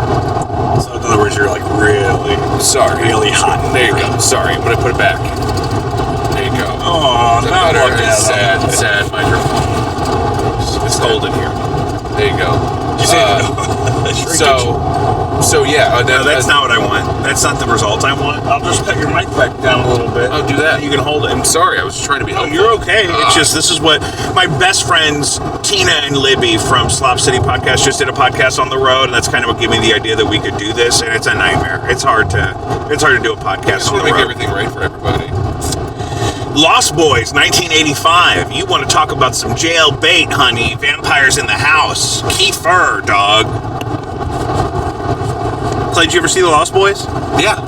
So in other words, you're like really hot. There you go. Sorry, I'm gonna put it back. There you go. Oh, not like that. Sad microphone. It's cold in here. There you go. You say So yeah. No, that's not what I want. That's not the result I want. I'll just cut your mic back down a little bit. Oh, do that. You can hold it. I'm sorry, I was trying to be helpful. You're okay. It's just, this is what my best friends, Tina and Libby from Slop City Podcast, just did a podcast on the road, and that's kind of what gave me the idea that we could do this, and it's a nightmare. It's hard to do a podcast on the road. Make everything right for everybody. Lost Boys, 1985. You want to talk about some jail bait, honey. Vampires in the House. Kiefer, dog. Clay, did you ever see The Lost Boys? Yeah.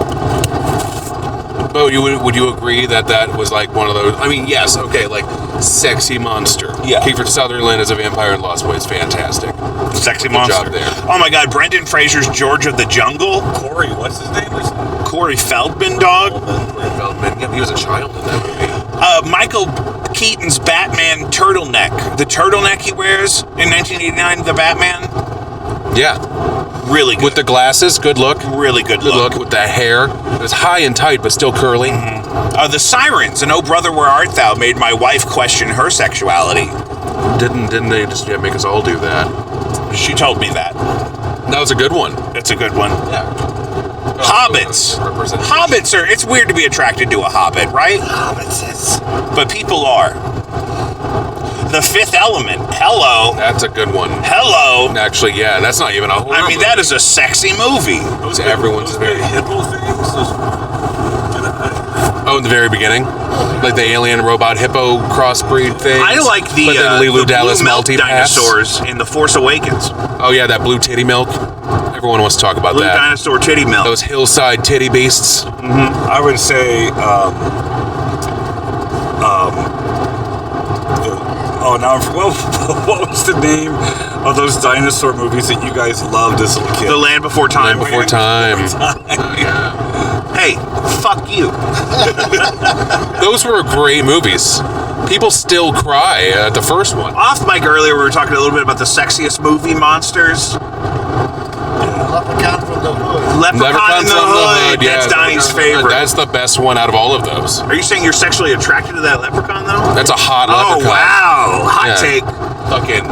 But would you agree that was like one of those? I mean, yes, okay, like sexy monster. Yeah. Kiefer Sutherland as a vampire in Lost Boys, fantastic. Sexy Good monster. job there. Oh my God, Brendan Fraser's George of the Jungle. Corey, what's his name? Corey Feldman, dog. Feldman. Yeah, he was a child in that movie. Michael Keaton's Batman turtleneck. The turtleneck he wears in 1989, the Batman. Yeah. Really good. With the glasses, good look. Really good look. With the hair. It was high and tight, but still curly. Mm-hmm. The Sirens and Oh Brother Where Art Thou made my wife question her sexuality. Didn't they just make us all do that? She told me that. That was a good one. That's a good one. Yeah. Hobbits. Hobbits are, it's weird to be attracted to a hobbit, right? Hobbits. But people are. The Fifth Element. Hello. That's a good one. Hello. Actually, yeah, that's not even a horror I mean, that is a sexy movie. It's everyone's those very hippo things. Oh, in the very beginning? Like the alien robot hippo crossbreed thing? I like the Lulu Dallas blue milk multi dinosaurs in The Force Awakens. Oh, yeah, that blue titty milk. Everyone wants to talk about Blue that. dinosaur titty milk. Those hillside titty beasts. Mm-hmm. I would say, what was the name of those dinosaur movies that you guys loved as a little kid? The Land Before Time. Land Before Time. Hey, fuck you. Those were great movies. People still cry at the first one. Off mic earlier, we were talking a little bit about the sexiest movie monsters. Leprechaun from Leprechaun in the Hood. That's Donnie's favorite. That's the best one out of all of those. Are you saying you're sexually attracted to that leprechaun, though? That's a hot Oh, leprechaun. wow. Hot take. Fucking,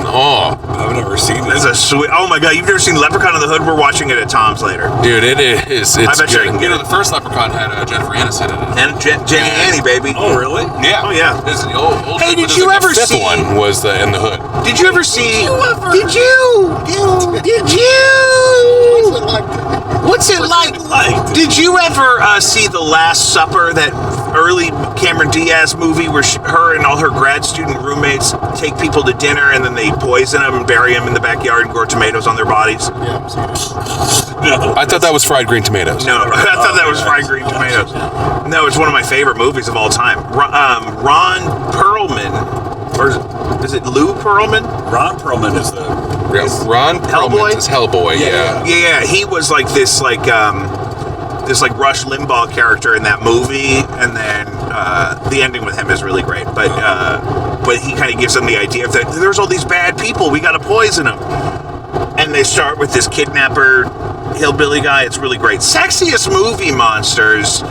I've never seen That's that. a sweet. Oh my God, you've never seen Leprechaun in the Hood? We're watching it at Tom's later. Dude, it is. It's I bet you I good. can get it. The first Leprechaun had Jennifer Aniston in it. And Jenny Annie, baby. Oh, really? Yeah. Oh, yeah. This is the old, Hey, did this you is ever the fifth see- one was in the Hood. Did you ever see? Did you? What's it like? What's it like? Did you ever see The Last Supper, that early Cameron Diaz movie where her and all her grad student roommates take people to dinner and then they poison them and bury them in the backyard and grow tomatoes on their bodies? Yeah, I've seen it. No. I thought that was fried green tomatoes. No, I thought that was fried green tomatoes. No, it's one of my favorite movies of all time. Ron Perlman, or is it Lou Pearlman? Ron Perlman is the... Yeah, Ron Perlman is Hellboy. Yeah. Yeah, he was like this Rush Limbaugh character in that movie, and then the ending with him is really great. But he kind of gives them the idea of that there's all these bad people, we got to poison them, and they start with this kidnapper hillbilly guy. It's really great. Sexiest Movie Monsters.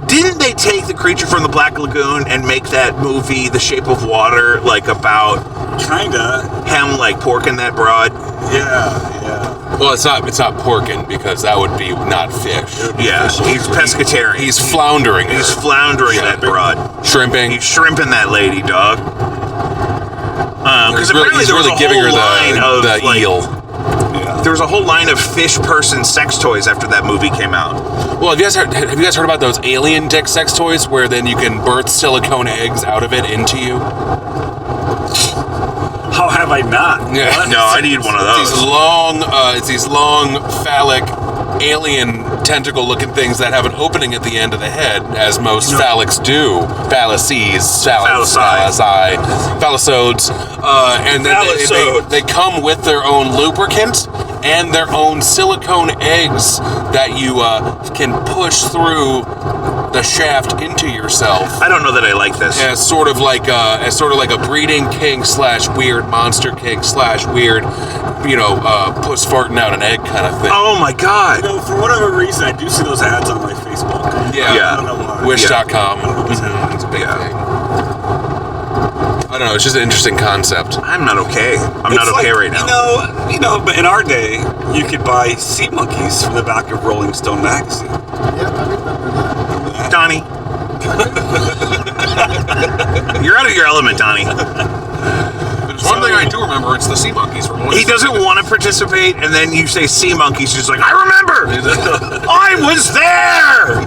Didn't they take The Creature from the Black Lagoon and make that movie The Shape of Water like about Kinda. him like porking that broad? Yeah. Well, it's not porking because that would be not fish. Yeah, he's pescatarian. He's floundering. He's floundering that broad. Shrimping. He's shrimping that lady, dog. Because apparently He's there was really a giving whole her line of the like, eel. there was a whole line of fish person sex toys after that movie came out. Well, have you guys heard about those alien dick sex toys where then you can birth silicone eggs out of it into you? How have I not? Yeah. What? No, I need one of those. It's these long phallic alien tentacle-looking things that have an opening at the end of the head, as most phallics do. Phallicodes. And then they come with their own lubricant and their own silicone eggs that you can push through the shaft into yourself. I don't know that I like this. As sort of like a breeding kink / weird monster kink / weird, puss farting out an egg kind of thing. Oh my God. For whatever reason, I do see those ads on my Facebook. Yeah. I don't know why. Wish.com. It's a big thing. I don't know. It's just an interesting concept. I'm not okay. I'm not okay right now. But in our day, you could buy sea monkeys from the back of Rolling Stone magazine. Yeah, I remember that. Donnie. You're out of your element, Donnie. There's one thing I do remember. It's the sea monkeys from He doesn't want to participate, and then you say sea monkeys. He's like, I remember. I was there.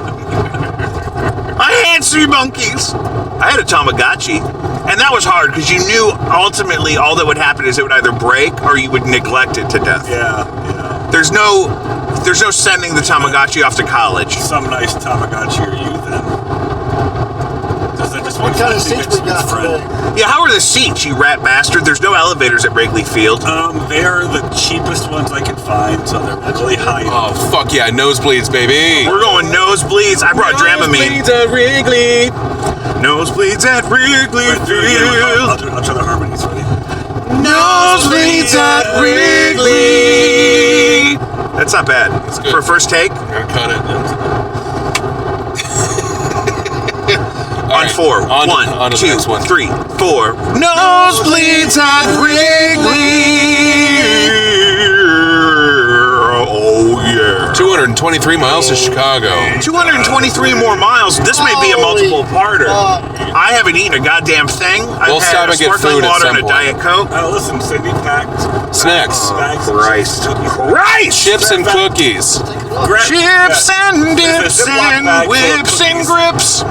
I had sea monkeys. I had a Tamagotchi, and that was hard because you knew ultimately all that would happen is it would either break or you would neglect it to death. Yeah. There's no sending the Tamagotchi off to college. Some nice Tamagotchi are you then? What kind of seats we got today? Yeah, how are the seats, you rat bastard? There's no elevators at Wrigley Field. They're the cheapest ones I can find, so they're really high. Oh, fuck yeah. Nosebleeds, baby. We're going nosebleeds. I brought Dramamine. Nosebleeds at Wrigley. Nosebleeds at Wrigley Field. I'll try the harmonies. Ready? Nosebleeds at Wrigley. That's not bad. good. For first take? I'm gonna cut it. On four. On One, to the two, next one. 3, 4. Nosebleeds at Wrigley. Oh, yeah. 223 miles to Chicago. 223 more miles. This may be a multiple parter. I haven't eaten a goddamn thing. We'll I've stop had a and get sparkling food at water some and a point. Diet Coke. Listen, Cindy packed Snacks. bags of Christ. cookies. Christ! Chips and cookies. Chips and dips Ziploc and bag full of whips and cookies. grips.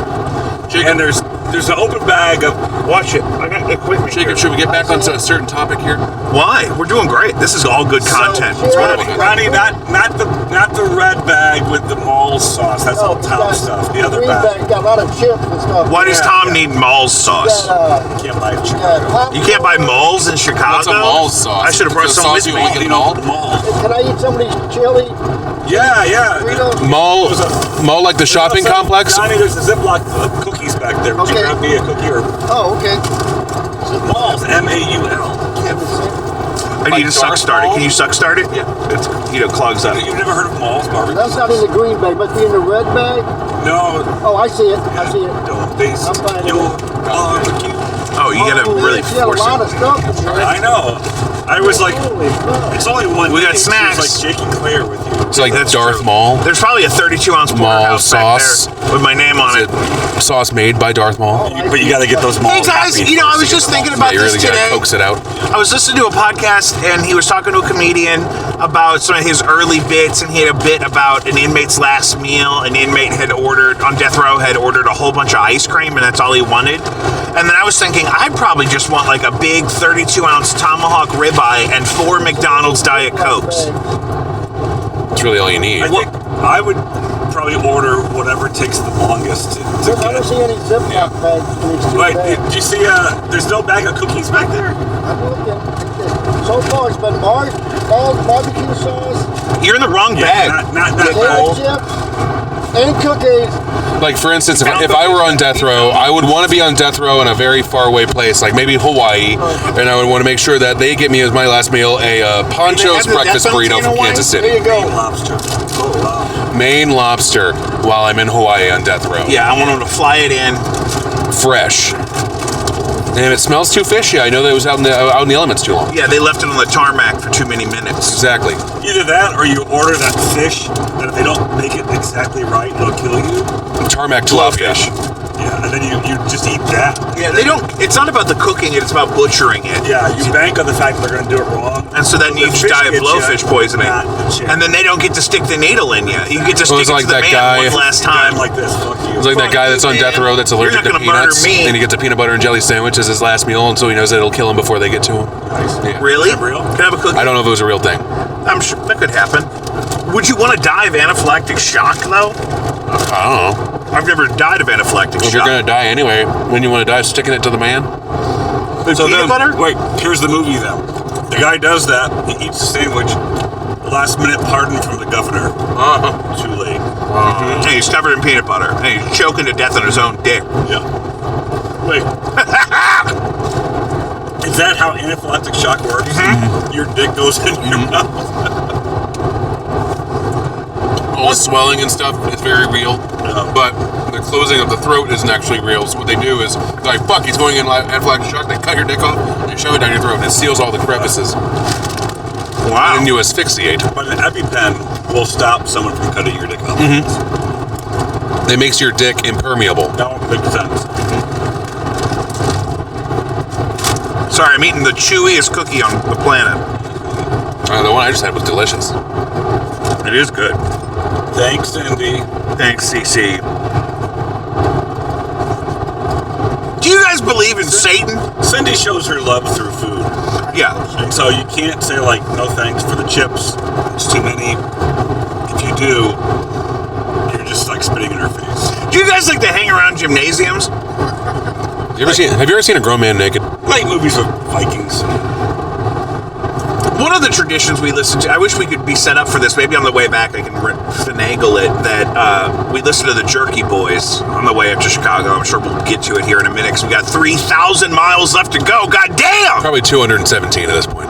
And there's an open bag of. Watch it. I got the equipment. Jacob, should we get back onto a certain topic here? Why? We're doing great. This is all good content. So, It's wonderful. Ronnie, not the red bag with the mole sauce. That's all Tom stuff. The other green bag. bag got a lot of chips and stuff. Why does Tom need Mall's sauce? You can't buy it. You can't buy Malls in Chicago? What's a Mall's sauce? I should have brought It's a some sauce with you only me. get at all? Can I eat some of these chili Yeah. Doritos? Mall like the shopping complex? Johnny, there's a Ziploc of cookies back there. Would you Okay. grab me a cookie or Oh, okay. Malls? M-A-U-L. Can't be seen. I need to suck start it. Can you suck start it? Yeah. It's, clogs up. You've never heard of Mall's barbecue? That's not in the green bag. Must be in the red bag. No. Oh, I see it. I see it. Don't taste I'm fine with your it. barbecue. Oh, you gotta really She had a force lot it. of stuff in there. I know. I was like, Holy fuck. it's only one. We got thing. snacks. It's like Jake and Claire with you. It's like That's Darth true. Maul. There's probably a 32-ounce porterhouse sauce. back there with my name on Is it. it sauce made by Darth Maul? But you got to get those Mall. Hey guys, I was just thinking about You this really gotta today. coax it out. I was listening to a podcast and he was talking to a comedian about some of his early bits, and he had a bit about an inmate's last meal. An inmate on death row had ordered a whole bunch of ice cream, and that's all he wanted. And then I was thinking, I'd probably just want like a big 32-ounce tomahawk ribeye and 4 McDonald's Diet Cokes. It's really all you need. I think I would probably order whatever takes the longest to I don't get. see any Ziploc bags in these two Wait, bags. did you see? There's no bag of cookies back there. I'm looking. So far, it's been Mall's barbecue sauce, You're in the wrong bag. Not potato chips, and cookies. Like, for instance, if I were on death row, I would want to be on death row in a very far away place, like maybe Hawaii, and I would want to make sure that they get me as my last meal a Poncho's the breakfast death penalty burrito in from Hawaii? Kansas There City. you go. lobster. Oh wow. Maine lobster while I'm in Hawaii on death row. Yeah, I want him to fly it in. Fresh. And if it smells too fishy, I know that it was out in the elements too long. Yeah, they left it on the tarmac for too many minutes. Exactly. Either that, or you order that fish that if they don't make it exactly right, it'll kill you. Tarmac tilapia. Blowfish. Yeah, and then you just eat that. Yeah, it's not about the cooking it's about butchering it. Yeah, you bank on the fact that they're going to do it wrong. And so then The you just fish die of gets blowfish you, poisoning. not the chicken. And then they don't get to stick the needle in you. You get to stick it's it like to the that man guy- one last I'm time. like this. Fuck you. It's like that guy that's on death row that's allergic to You're not gonna murder peanuts, me. and he gets a peanut butter and jelly sandwich as his last meal until he knows that it'll kill him before they get to him. Nice. Yeah. Really? Is that real? Can I have a cookie? I don't know if it was a real thing. I'm sure that could happen. Would you want to die of anaphylactic shock, though? I don't know. I've never died of anaphylactic If shock. you're gonna die anyway, when you want to die, sticking it to the man. So peanut butter? Wait, here's the movie then. The guy does that. He eats the sandwich. Last minute pardon from the governor. Too late. And he's covered in peanut butter. And he's choking to death on his own dick. Yeah. Wait. Is that how anaphylactic shock works? Mm-hmm. Your dick goes in your mouth. All the swelling and stuff is very real, but the closing of the throat isn't actually real. So what they do is, like, fuck, he's going in anaphylactic shock. They cut your dick off and shove it down your throat, and it seals all the crevices. Wow. And you asphyxiate. But an EpiPen will stop someone from cutting your dick off. It makes your dick impermeable. That makes sense. Sorry, I'm eating the chewiest cookie on the planet. The one I just had was delicious. It is good. Thanks, Cindy. Thanks, CC. Do you guys believe in Satan? Cindy shows her love through food. Yeah. And so you can't say, like, no thanks for the chips. It's too many. If you do, you're just, like, spitting in her face. Do you guys like to hang around gymnasiums? Have you ever seen a grown man naked? Like movies with Vikings. One of the traditions we listen to, I wish we could be set up for this. Maybe on the way back I can finagle it. That we listen to the Jerky Boys on the way up to Chicago. I'm sure we'll get to it here in a minute because we got 3,000 miles left to go. God damn! Probably 217 at this point.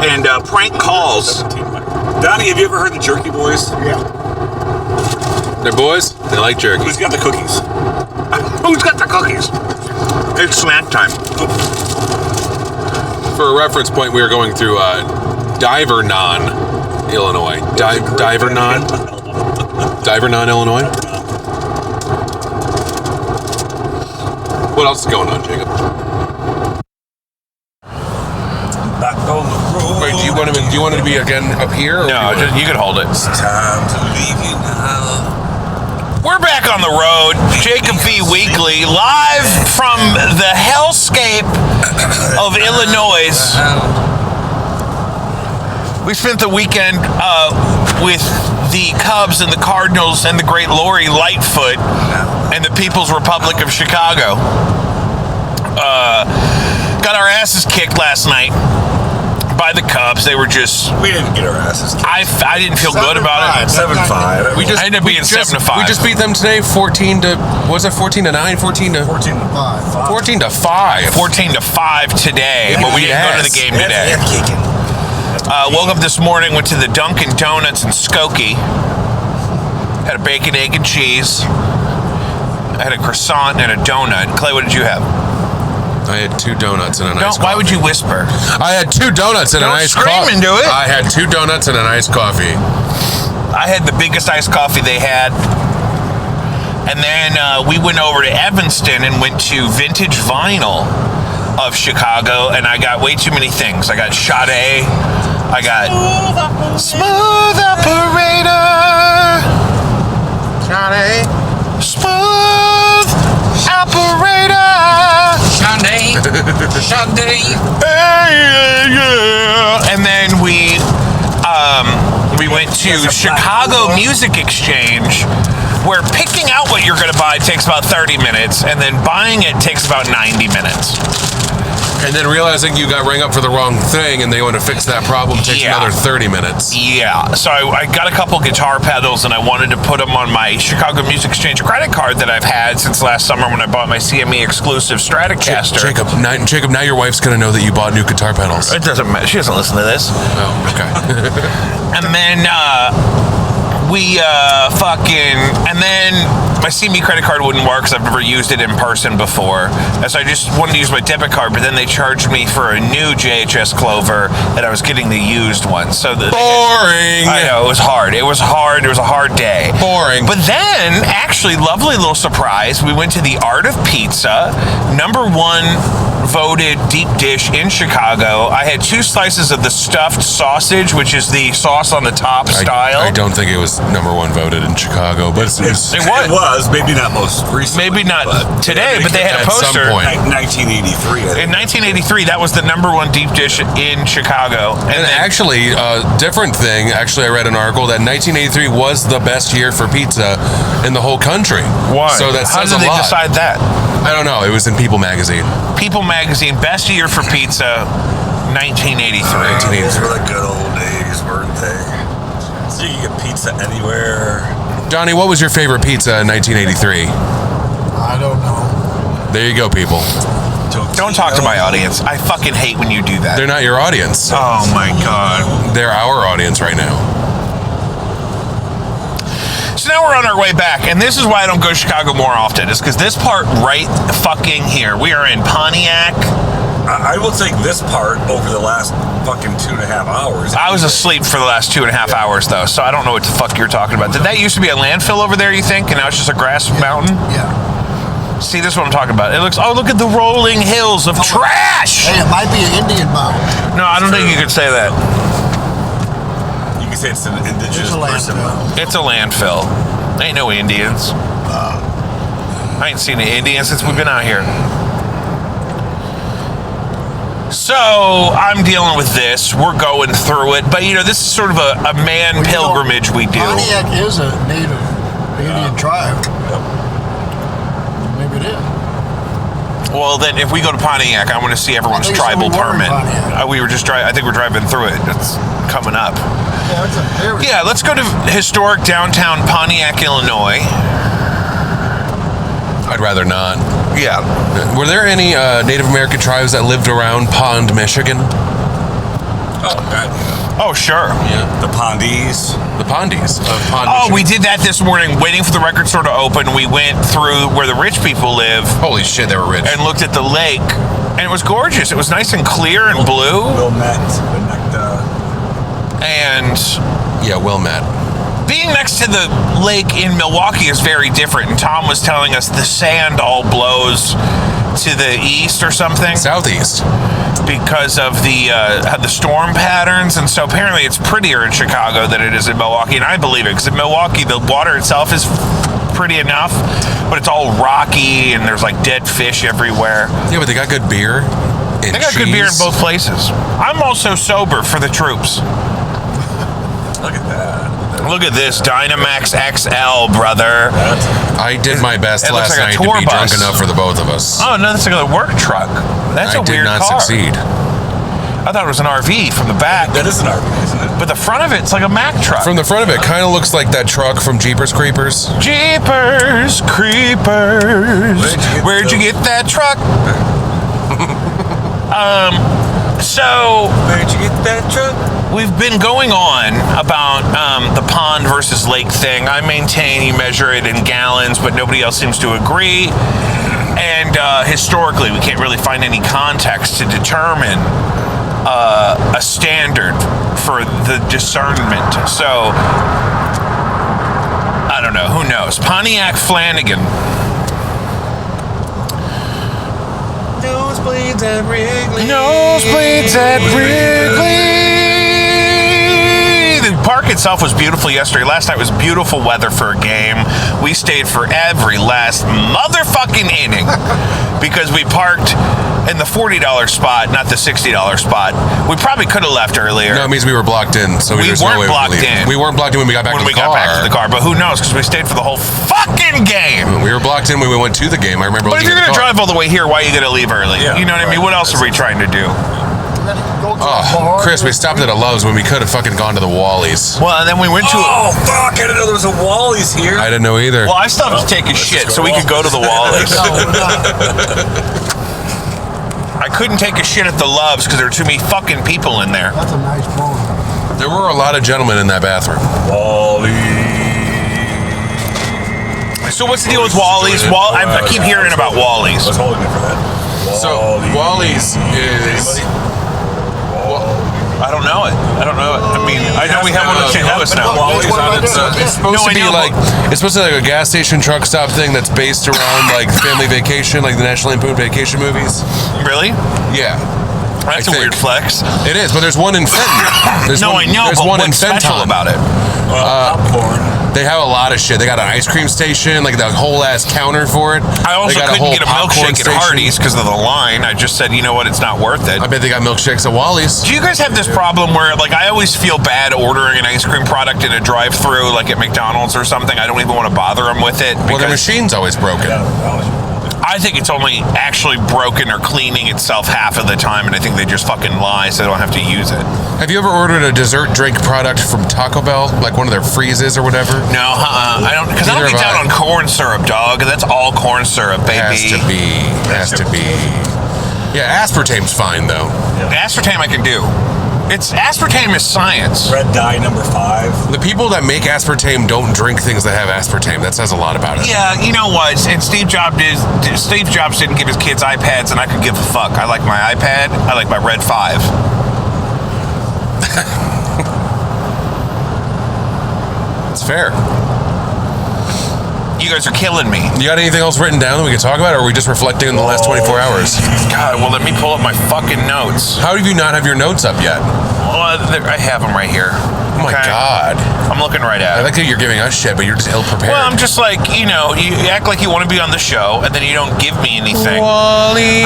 And prank calls. 17. Donnie, have you ever heard the Jerky Boys? Yeah. They're boys. They like jerky. Who's got the cookies? Who's got the cookies? It's snack time. For a reference point, we are going through Divernon, Illinois. Divernon? Divernon, Illinois? What else is going on, Jacob? Back on the road. Wait, do you want it to be again up here? Or No, you can hold it. It's time to leave you now. We're back on the road. Jacob V. Weekly, live from the hellscape of Illinois. We spent the weekend with the Cubs and the Cardinals and the great Lori Lightfoot and the People's Republic of Chicago. Got our asses kicked last night by the Cubs. They were just... We didn't get our asses kicked. I didn't feel good about it. 7-5. I ended up being 7-5. We just beat them today 14 to... Was it 14 to 9? 14 to... 14 to 5. 14 to 5. 14 to 5 today, but we didn't go to the game today. Woke up this morning, went to the Dunkin' Donuts in Skokie. Had a bacon, egg, and cheese. I had a croissant and a donut. Clay, what did you have? I had 2 donuts and an iced coffee. Why would you whisper? I had 2 donuts and an iced coffee. Don't scream into it. I had 2 donuts and an iced coffee. I had the biggest iced coffee they had. And then we went over to Evanston and went to Vintage Vinyl of Chicago, and I got way too many things. I got Sade. I got Smooth Operator. Johnny. Smooth Operator. Sade. And then we went to Chicago Music Exchange, where picking out what you're going to buy takes about 30 minutes, and then buying it takes about 90 minutes. And then realizing you got rang up for the wrong thing and they want to fix that problem takes another 30 minutes. Yeah. So I got a couple guitar pedals and I wanted to put them on my Chicago Music Exchange credit card that I've had since last summer when I bought my CME exclusive Stratocaster. Jacob, now your wife's going to know that you bought new guitar pedals. It doesn't matter. She doesn't listen to this. Oh, okay. And then and then my CME credit card wouldn't work because I've never used it in person before. And so I just wanted to use my debit card, but then they charged me for a new JHS Clover and I was getting the used one. So Boring. I know, it was hard. It was hard. It was a hard day. Boring. But then, actually, lovely little surprise. We went to the Art of Pizza, #1 voted deep dish in Chicago. I had 2 slices of the stuffed sausage, which is the sauce on the top style. I don't think it was #1 voted in Chicago, but It was. Maybe not most recently. Maybe not today, but they had a at some poster. point. 1983. In 1983, that was the #1 deep dish in Chicago. And then, actually, different thing. Actually, I read an article that 1983 was the best year for pizza in the whole country. why? So that How says did a they lot. decide that? I don't know. It was in People magazine. People magazine, best year for pizza, 1983. Those were the good old days, weren't they? So you get pizza anywhere. Donnie, what was your favorite pizza in 1983? I don't know. There you go, people. Don't talk to my audience. I fucking hate when you do that. They're not your audience. Oh my God. They're our audience right now. So now we're on our way back, and this is why I don't go to Chicago more often, is because this part right fucking here. We are in Pontiac. I will take this part over the last fucking 2.5 hours. I was asleep for the last 2.5 hours, though, so I don't know what the fuck you're talking about. Did that used to be a landfill over there, you think, and now it's just a grass mountain? Yeah. See, this is what I'm talking about. It looks, oh, look at the rolling hills of trash! Hey, it might be an Indian mountain. No, I don't think you could say that. You can say it's an indigenous It's a person. landfill. It's a landfill. Ain't no Indians. I ain't seen any Indians since we've been out here. So I'm dealing with this. We're going through it, but this is sort of a man pilgrimage we do. Pontiac is a native Indian tribe. Maybe it is. Well, then if we go to Pontiac, I want to see everyone's I think so. tribal We were in permit. Pontiac. We were just driving. I think we're driving through it. It's coming up. Yeah, it's a very. Yeah, let's go to historic downtown Pontiac, Illinois. I'd rather not. Yeah. Were there any Native American tribes that lived around Pond, Michigan? Oh, God. Oh, sure. Yeah. The Pondies. The Pondies of Pond, Oh, Michigan. we did that this morning, waiting for the record store to open. We went through where the rich people live Holy shit, they were rich. and looked at the lake, and it was gorgeous. It was nice and clear and blue, Wilmette. and Yeah, Wilmette. being next to the lake in Milwaukee is very different. And Tom was telling us the sand all blows to the east or something Southeast. because of the storm patterns, and so apparently it's prettier in Chicago than it is in Milwaukee, and I believe it because in Milwaukee the water itself is pretty enough, but it's all rocky and there's like dead fish everywhere. Yeah, but they got good beer. And They got good beer in both places. I'm also sober for the troops. Look at that. Look at this Dynamax XL, brother. I did my best It looks last like a night to tour be bus. drunk enough for the both of us. Oh no, that's like a work truck. That's I a did weird not car. succeed. I thought it was an RV from the back, That is an RV, isn't it? but the front of it's like a Mack truck. From the front of it, kind of looks like that truck from Jeepers Creepers. Jeepers Creepers. Where'd you get that truck? So Where'd you get that truck? we've been going on about the pond versus lake thing. I maintain you measure it in gallons, but nobody else seems to agree. And historically, we can't really find any context to determine a standard for the discernment. So, I don't know. Who knows? Pontiac Flanagan. Nosebleeds at Wrigley. Nosebleeds at Wrigley. The park itself was beautiful yesterday. Last night was beautiful weather for a game. We stayed for every last motherfucking inning because we parked in the $40 spot, not the $60 spot. We probably could have left earlier. No, it means we were blocked in. So we weren't blocked in. We weren't blocked in when we got back to the car. Got back to the car, but who knows? Because we stayed for the whole fucking game. We were blocked in when we went to the game. I remember. But if you're going to drive all the way here, why are you going to leave early? Yeah, you know what I mean? What else are we trying to do? Oh, Chris, we stopped at a Love's when we could have fucking gone to the Wally's. Well, and then we went to. Oh fuck! I didn't know there was a Wally's here. I didn't know either. Well, I stopped to take a shit, so we could go to the Wally's. I couldn't take a shit at the Love's because there were too many fucking people in there. That's a nice bar. There were a lot of gentlemen in that bathroom. Wally's. So what's the deal with Wally's? I keep hearing about Wally's. I was holding it for that. So Wally's is. I don't know it. I mean, I know we have one in St. Louis now. It's supposed to be like a gas station truck stop thing that's based around like family vacation, like the National Lampoon Vacation movies. Really? Yeah. That's a weird flex. It is, but there's one in Fenton. I know, but what's special about it? Popcorn. They have a lot of shit. They got an ice cream station, like the whole ass counter for it. I also couldn't get a milkshake at Hardee's because of the line. I just said, you know what, it's not worth it. I bet they got milkshakes at Wally's. Do you guys have this problem where, like, I always feel bad ordering an ice cream product in a drive-thru, like at McDonald's or something? I don't even want to bother them with it. Well, the machine's always broken. I think it's only actually broken or cleaning itself half of the time, and I think they just fucking lie so they don't have to use it. Have you ever ordered a dessert drink product from Taco Bell, like one of their freezes or whatever? No, I don't, because I don't get down on corn syrup, dog. That's all corn syrup, baby. Has to be. Yeah, aspartame's fine though. Aspartame I can do. Aspartame is science. Red dye number 5. The people that make aspartame don't drink things that have aspartame. That says a lot about it. Yeah, you know what? And Steve Jobs didn't give his kids iPads, and I could give a fuck. I like my iPad. I like my Red 5. It's fair. You guys are killing me. You got anything else written down that we can talk about, or are we just reflecting on the last 24 hours? God, well, let me pull up my fucking notes. How do you not have your notes up yet? Well, I have them right here. Oh my God. I'm looking right at it. I like that you're giving us shit, but you're just ill-prepared. Well, I'm just like, you act like you want to be on the show, and then you don't give me anything. Wally.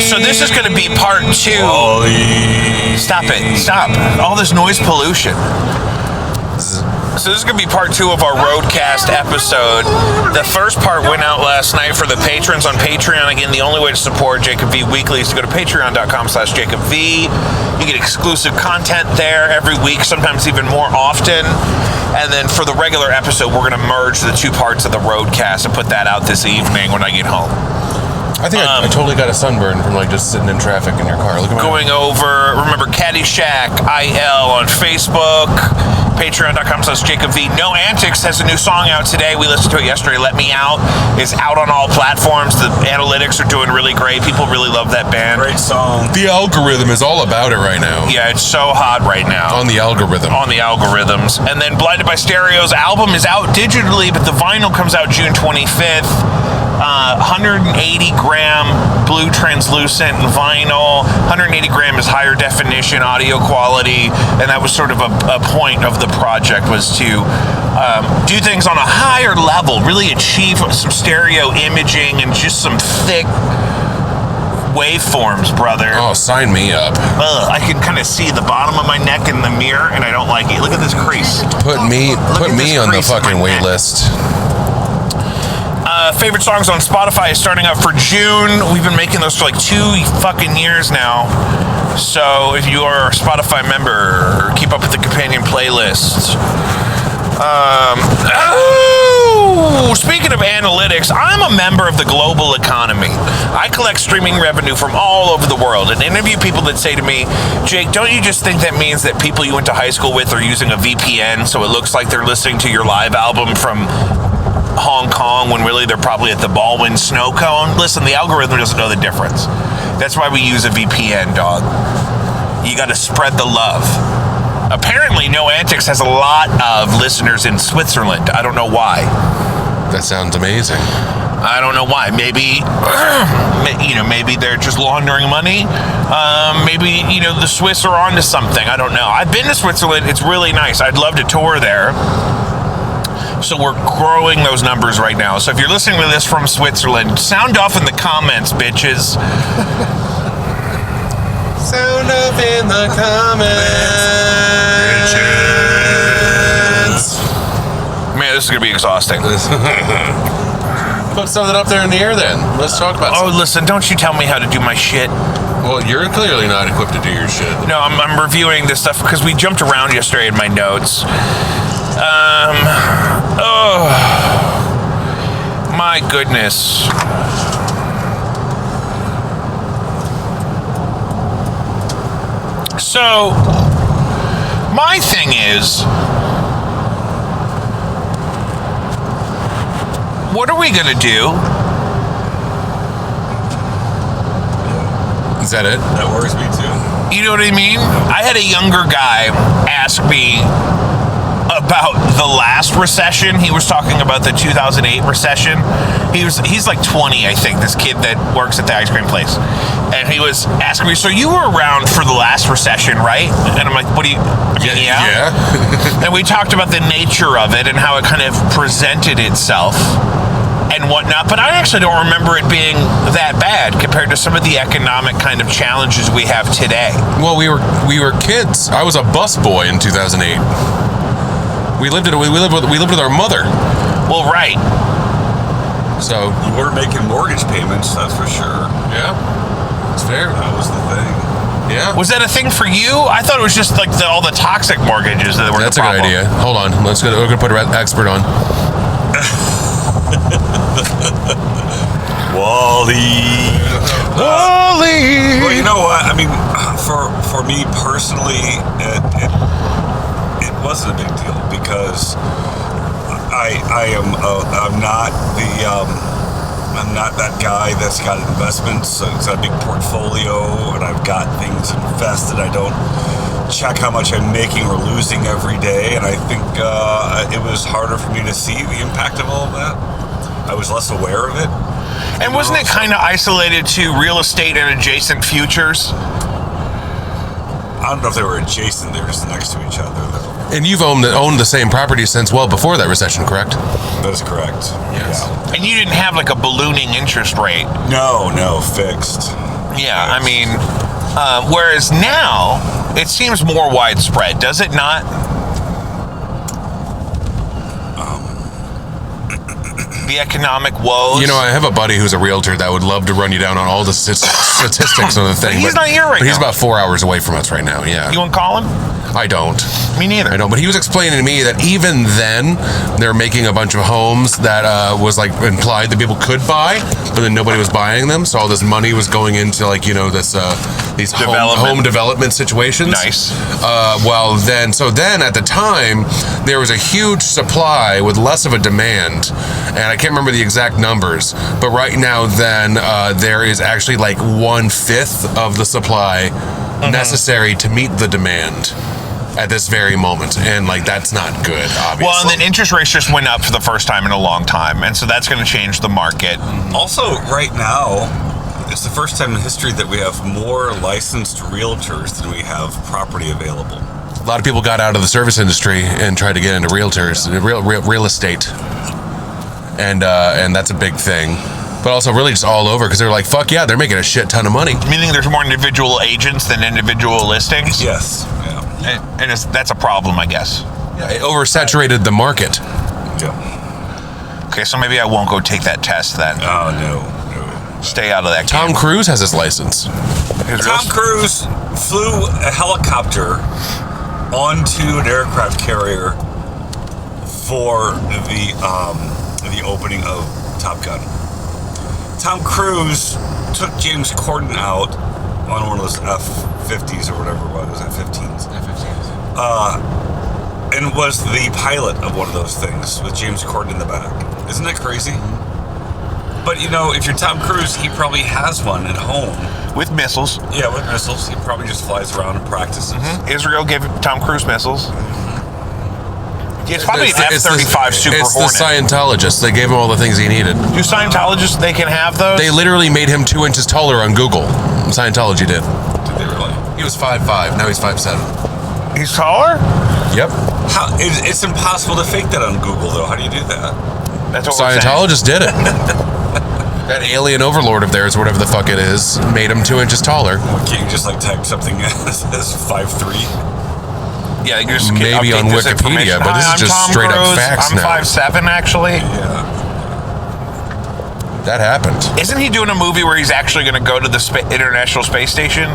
So this is going to be part 2. Wally. Stop it. Stop. All this noise pollution. So this is going to be part 2 of our ROADcast episode. The first part went out last night for the patrons on Patreon. Again, the only way to support Jacob V Weekly is to go to patreon.com/JacobV. You get exclusive content there every week, sometimes even more often. And then for the regular episode, we're going to merge the 2 parts of the ROADcast and put that out this evening when I get home. I think I totally got a sunburn from like just sitting in traffic in your car. Look at going over, remember Caddyshack IL on Facebook, patreon.com/JacobV. No Antics has a new song out today. We listened to it yesterday. Let Me Out is out on all platforms. The analytics are doing really great. People really love that band. Great song. The algorithm is all about it right now. Yeah, it's so hot right now. On the algorithm. On the algorithms. And then Blinded by Stereo's album is out digitally, but the vinyl comes out June 25th. 180 gram blue translucent vinyl. 180 gram is higher definition audio quality, and that was sort of a point of the project, was to do things on a higher level, really achieve some stereo imaging and just some thick waveforms, brother. Oh, sign me up. I can kind of see the bottom of my neck in the mirror, and I don't like it. Look at this crease. Put me on the fucking wait list. Favorite songs on Spotify is starting up for June. We've been making those for like 2 fucking years now. So if you are a Spotify member, keep up with the companion playlist. Ooh, speaking of analytics, I'm a member of the global economy. I collect streaming revenue from all over the world and interview people that say to me, Jake, don't you just think that means that people you went to high school with are using a VPN so it looks like they're listening to your live album from Hong Kong when really they're probably at the Baldwin snow cone? Listen, the algorithm doesn't know the difference. That's why we use a VPN, dog. You got to spread the love. Apparently, No Antics has a lot of listeners in Switzerland. I don't know why. That sounds amazing. I don't know why. Maybe, maybe they're just laundering money. Maybe, the Swiss are onto something. I don't know. I've been to Switzerland. It's really nice. I'd love to tour there. So we're growing those numbers right now. So if you're listening to this from Switzerland, sound off in the comments, bitches. Sound up in the comments. Man, this is going to be exhausting. Put something up there in the air then. Let's talk about something. Listen, don't you tell me how to do my shit. Well, you're clearly not equipped to do your shit. No, I'm reviewing this stuff because we jumped around yesterday in my notes. Oh, my goodness. So, my thing is, what are we going to do? Is that it? That worries me too. You know what I mean? I had a younger guy ask me about the last recession. He was talking about the 2008 recession. He's like 20, I think, this kid that works at the ice cream place. And he was asking me, so you were around for the last recession, right? And I'm like, what do you... Yeah. And we talked about the nature of it and how it kind of presented itself and whatnot, but I actually don't remember it being that bad compared to some of the economic kind of challenges we have today. Well, we were kids. I was a busboy in 2008. We lived with our mother. Well, right. So You were making mortgage payments, that's for sure. yeah, it's fair. That was the thing. Yeah, Was that a thing for you? I thought it was just like all the toxic mortgages that were that's the a good problem. idea. Hold on, we're gonna put an expert on. Wally. Well, you know what? I mean, for me personally, it wasn't a big deal because I'm not that guy that's got investments. It's got a big portfolio, and I've got things invested. I don't check how much I'm making or losing every day, and I think it was harder for me to see the impact of all of that. I was less aware of it. And wasn't it kind of isolated to real estate and adjacent futures? I don't know if they were adjacent. They were just next to each other, though. And you've owned the same property since well before that recession, correct? That is correct. Yes. Yeah. And you didn't have like a ballooning interest rate. No, fixed. Yeah, I mean, whereas now it seems more widespread, does it not? The economic woes. You know, I have a buddy who's a realtor that would love to run you down on all the statistics on the thing. He's not here right But he's now. about 4 hours away from us right now. Yeah. You want to call him? I don't. Me neither. I don't. But he was explaining to me that even then, they're making a bunch of homes that was like implied that people could buy, but then nobody was buying them. So all this money was going into these home development situations. Nice. Then at the time, there was a huge supply with less of a demand, and I can't remember the exact numbers. But right now, then there is actually like 1/5 of the supply necessary to meet the demand at this very moment, and like that's not good, obviously. Well, and then interest rates just went up for the first time in a long time, and so that's going to change the market. Also, right now, it's the first time in history that we have more licensed realtors than we have property available. A lot of people got out of the service industry and tried to get into realtors, real estate, and that's a big thing. But also really just all over because they're like, fuck yeah, they're making a shit ton of money. Meaning there's more individual agents than individual listings? Yes. Yeah. And that's a problem, I guess. Yeah, it oversaturated the market. Yeah. Okay, so maybe I won't go take that test then. Oh, no. Stay out of that Tom game. Cruise has his license. Tom Cruise flew a helicopter onto an aircraft carrier for the the opening of Top Gun. Tom Cruise took James Corden out on one of those F-50s or whatever it was, F-15s. And was the pilot of one of those things with James Corden in the back. Isn't that crazy? But you know, if you're Tom Cruise, he probably has one at home. With missiles. Yeah, with missiles. He probably just flies around and practices. Israel gave Tom Cruise missiles. It's probably an F-35 Super It's Hornet. the Scientologists. They gave him all the things he needed. Do Scientologists, they can have those? They literally made him 2 inches taller on Google. Scientology did. Did they really? He was 5'5". Now he's 5'7". He's taller? Yep. It's impossible to fake that on Google, though. How do you do that? That's what we're saying. Scientologists did it. That alien overlord of theirs, whatever the fuck it is, made him 2 inches taller. Can't you just like type something as 5'3"? Yeah, you just Maybe on Wikipedia, but this is just Tom straight up Cruise. facts I'm now. 5'7", actually. Yeah. That happened. Isn't he doing a movie where he's actually going to go to the International Space Station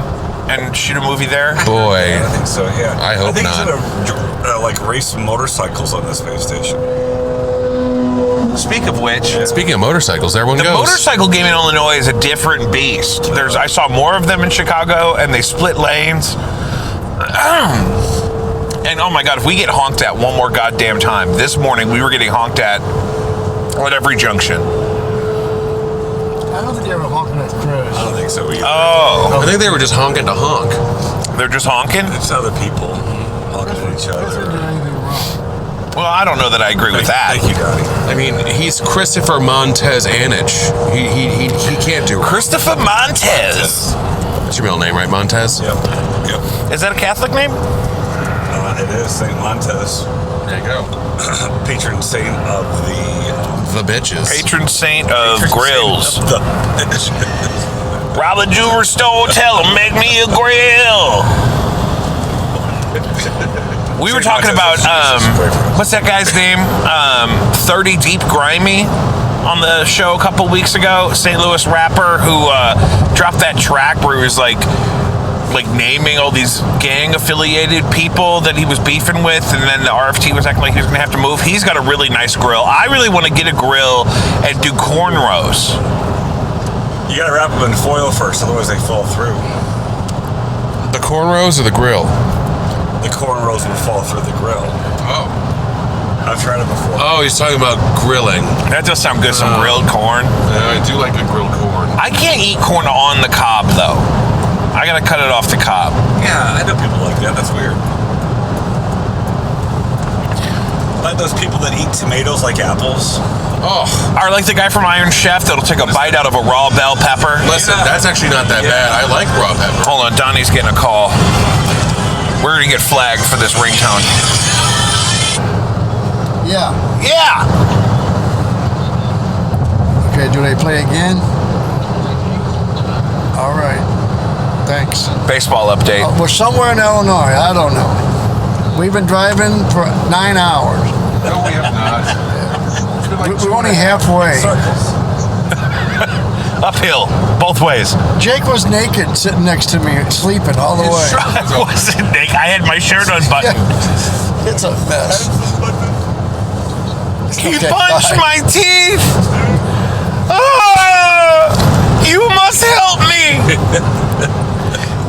and shoot a movie there? Boy. I think so, yeah. I hope think not. he's gonna like race motorcycles on the space station. Speak of which, Speaking of motorcycles, there one the goes. motorcycle game in Illinois is a different beast. I saw more of them in Chicago, and they split lanes. And oh my God, if we get honked at one more goddamn time. This morning, we were getting honked at every junction. I don't think they were honking at Chris. I don't think so either. Oh, I think they were just honking to honk. they're just honking? It's other people honking at each Chris didn't do other. anything wrong. Well, I don't know that I agree with that. Thank you, Donnie. I mean, he's Christopher Montez Anich. He can't do it. Christopher Montez. That's your middle name, right, Montez? Yep. Is that a Catholic name? It is Saint Montez, There you go. patron saint of The bitches. Patron saint of patron grills. saint of Rob the jewelry store, tell him, make me a grill. We were talking about, what's that guy's name? 30 Deep Grimy on the show a couple weeks ago. St. Louis rapper who dropped that track where he was like naming all these gang-affiliated people that he was beefing with, and then the RFT was acting like he was going to have to move. He's got a really nice grill. I really want to get a grill and do cornrows. You gotta wrap them in foil first, otherwise they fall through. The cornrows or the grill? The cornrows will fall through the grill. Oh. I've tried it before. Oh, he's talking about grilling. That does sound good, some grilled corn. I do like a grilled corn. I can't eat corn on the cob, though. I gotta cut it off the cob. Yeah, I know people like that. That's weird. Like those people that eat tomatoes like apples. Oh, Or like the guy from Iron Chef that'll take a bite out of a raw bell pepper. listen, that's actually not that bad. I like raw pepper. Hold on, Donnie's getting a call. We're gonna get flagged for this ringtone. Yeah. Yeah! Okay, do they play again? All right. Thanks. Baseball update. We're somewhere in Illinois. I don't know. We've been driving for 9 hours. No, we have not. We're only halfway. Circles. Uphill, both ways. Jake was naked sitting next to me, sleeping all the way. I wasn't naked. I had my shirt unbuttoned. It's a mess. He Okay, punched bye. my teeth. Ah, you must help me.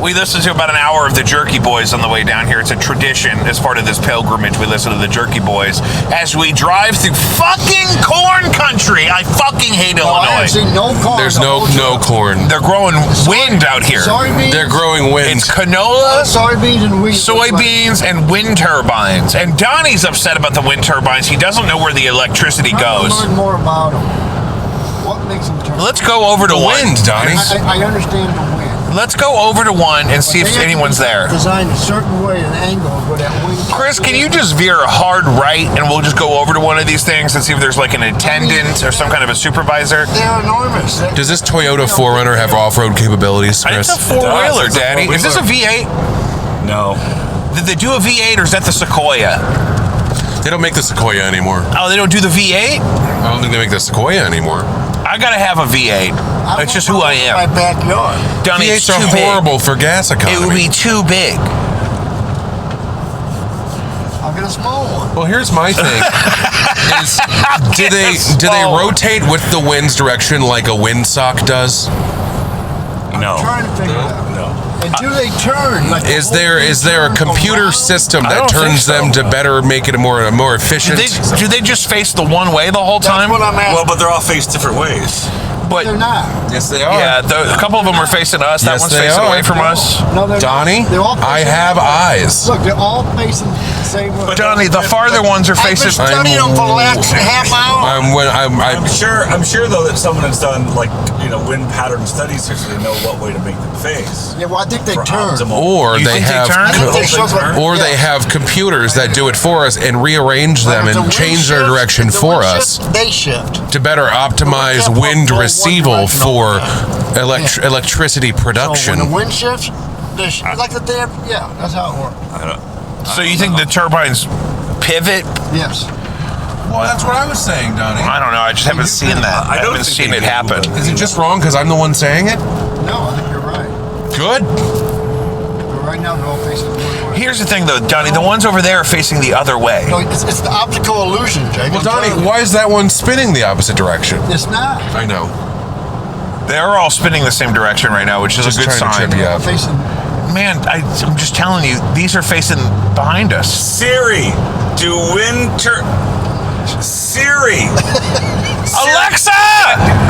We listened to about an hour of the Jerky Boys on the way down here. It's a tradition as part of this pilgrimage. We listen to the Jerky Boys as we drive through fucking corn country. I fucking hate I Illinois. haven't seen no corn. There's the no whole trip. corn. They're growing wind out here. Soybeans. They're growing wind. It's canola, Soybeans and wheat. soybeans, and wind turbines. And Donnie's upset about the wind turbines. He doesn't know where the electricity I goes. want to learn more about them. What makes them turn? Let's go over to one. Wind, Donnie. I understand the wind. Let's go over to one and see But if they have to anyone's there. Designed a certain way, an angle where that wind. Chris, can you just veer a hard right and we'll just go over to one of these things and see if there's like an attendant or some kind of a supervisor? They're enormous. Does this Toyota 4Runner have off-road capabilities, It's Chris? a four-wheeler, It's a Daddy. Is this a V8? No. Did they do a V8 or is that the Sequoia? They don't make the Sequoia anymore. Oh, they don't do the V8? I don't think they make the Sequoia anymore. I gotta have a V8. That's just who I My am. backyard. Donnie, it's V8s are too big. horrible for gas It would economy. be too big. I'll get a small one. Well, here's my thing: is do they rotate with the wind's direction like a windsock does? No. I'm trying to figure it out. No. And do they turn? Like Is there a computer system that turns them to better make it a more efficient? Do they just face the one way the whole time? That's what I'm asking. Well, but they're all faced different ways. But They're not. Yes, they are. yeah, a couple of them are facing us. That Yes, one's they facing are. away from us. No, they're Donnie, not. They're all I facing have the wall. eyes. Look, they're all facing the same way. Donnie, the farther ones are I've been facing. studying them for the last half hour. I'm sure though that someone has done wind pattern studies here, so they know what way to make them face. Yeah, well, I think they For turn. optimal. Or You they think they have, turn? I think they show the- or they yeah. have computers that do it for us and rearrange them If the and wind change their shifts, direction if the for wind us shifts, they shift. to better optimize Well, wind go one receival direction for all the time. electricity So when production. the wind shifts, they shift. Like the damn. Yeah, that's how it works. So you think the turbines pivot? Yes. Well, that's what I was saying, Donnie. I don't know. I just haven't seen that. I don't haven't think seen they it do, happen. but- Is it just wrong because I'm the one saying it? No, I think you're right. Good. But right now they're all facing the one way. Here's the thing, though, Donnie. The ones over there are facing the other way. No, it's the optical illusion, Jake. Well, I'm Donnie, telling you. why is that one spinning the opposite direction? It's not. I know. They're all spinning the same direction right now, which is Just a good trying to sign. trip you up. Facing. Man, I'm just telling you, these are facing behind us. Siri, do winter. Siri. Alexa!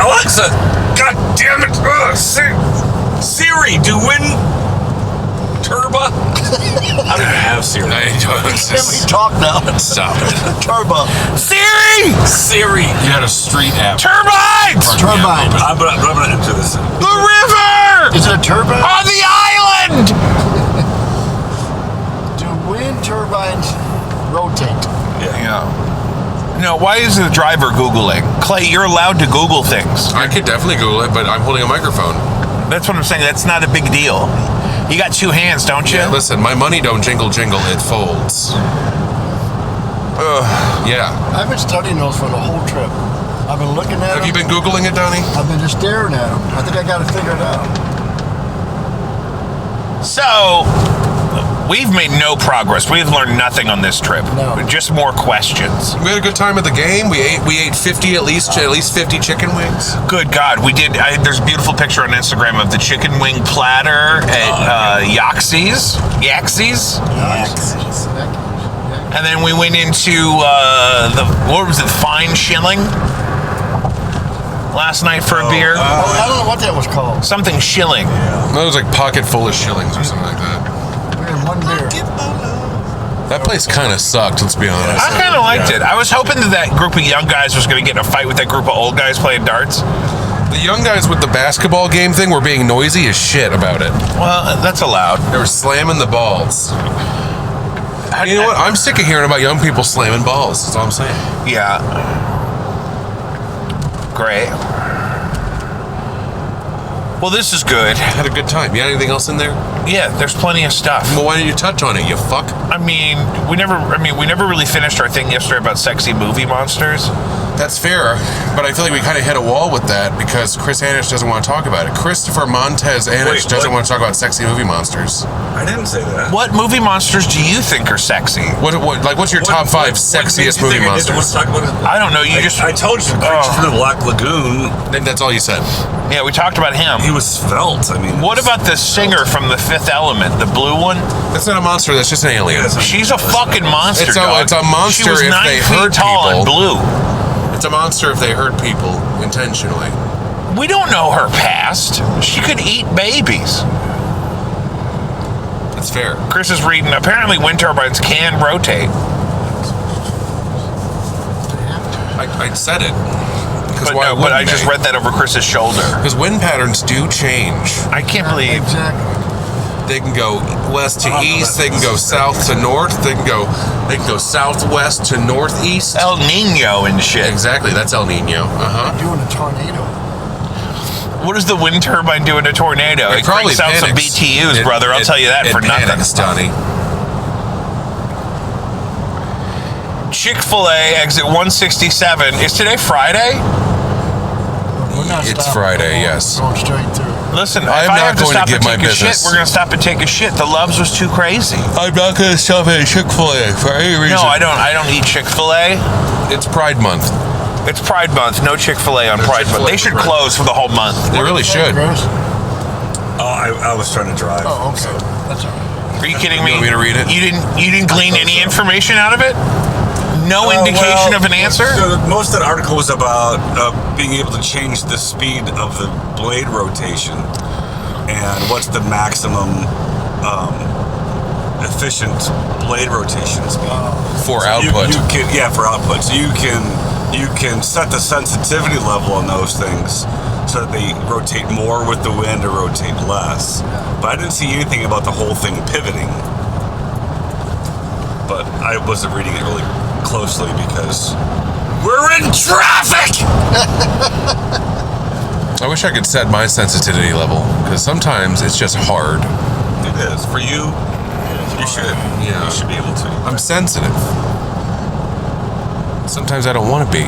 Alexa. God damn it. Siri, do wind turbo. I don't even have Siri. Can we talk now? Stop it. Turbo. Siri! Siri. You had a street app. Turbines! Turbine. I'm gonna enter this. The river! Is it a turbine? On the island! Do wind turbines rotate? Yeah. No, why is the driver Googling? Clay, you're allowed to Google things. I could definitely Google it, but I'm holding a microphone. That's what I'm saying. That's not a big deal. You got two hands, don't you? Yeah, listen, my money don't jingle, it folds. Yeah. I've been studying those for the whole trip. I've been looking at Have them. you been Googling it, Donnie? I've been just staring at them. I think I got to figure it out. So, we've made no progress. We've learned nothing on this trip. No. Just more questions. We had a good time at the game. We ate 50 at least 50 chicken wings. Good God, we did. There's a beautiful picture on Instagram of the chicken wing platter at Yaxie's. And then we went into what was it, Fine Shilling last night for a beer. I don't know what that was called. Something Shilling. That was like pocket full of shillings or something like that. We had one beer. That place kind of sucked, let's be honest. I kind of liked it. I was hoping that group of young guys was going to get in a fight with that group of old guys playing darts. The young guys with the basketball game thing were being noisy as shit about it. Well, that's allowed. They were slamming the balls. You know what? I'm sick of hearing about young people slamming balls. That's all I'm saying. Yeah. Great. Well, this is good. Had a good time. You got anything else in there? Yeah, there's plenty of stuff. Well, why didn't you touch on it, you fuck? I mean, we never really finished our thing yesterday about sexy movie monsters. That's fair, but I feel like we kind of hit a wall with that because Chris Anish doesn't want to talk about it. Christopher Montez Anish doesn't want to talk about sexy movie monsters. I didn't say that. What movie monsters do you think are sexy? What's your top five sexiest movie monsters? I don't know. I told you, Creature from the Black Lagoon. That's all you said. Yeah, we talked about him. He was svelte. I mean, What about the singer from The Fifth Element, the blue one? That's not a monster. That's just an alien. She's a fucking monster. It's a monster She was if 9 they feet hurt tall and people. blue. It's a monster if they hurt people intentionally. We don't know her past. She could eat babies. That's fair. Chris is reading. Apparently, wind turbines can rotate. I said it. But I just read that over Chris's shoulder. Because wind patterns do change. I can't believe. Exactly. They can go west to east. They can go south to north. They can go southwest to northeast. El Nino and shit. Exactly. That's El Nino. Doing a tornado. What does the wind turbine do in a tornado? It cranks out some BTUs, brother. I'll tell you that for nothing. Donnie. Chick-fil-A exit 167. Is today Friday? We're not It's stopping. Friday, We're yes. Going straight through. Listen, I am if I not have to going to stop give and my take a shit, business. we're going to stop and take a shit. The Loves was too crazy. I'm not going to stop at Chick-fil-A for any reason. No, I don't eat Chick-fil-A. It's Pride Month. It's Pride Month. No Chick-fil-A on No Pride Month. Chick-fil-A They should for Pride. close for the whole month. They really should. I was trying to drive. Oh, okay. That's all right. Are you kidding me? You want me to read it? You didn't glean any information out of it? No indication of an answer? So most of that article was about being able to change the speed of the blade rotation and what's the maximum efficient blade rotation speed. For So output. You can, for output. So you can set the sensitivity level on those things so that they rotate more with the wind or rotate less. But I didn't see anything about the whole thing pivoting. But I wasn't reading it really closely because we're in traffic! I wish I could set my sensitivity level, because sometimes it's just hard. It is. For you, you should. Yeah. You should be able to. I'm sensitive. Sometimes I don't want to be.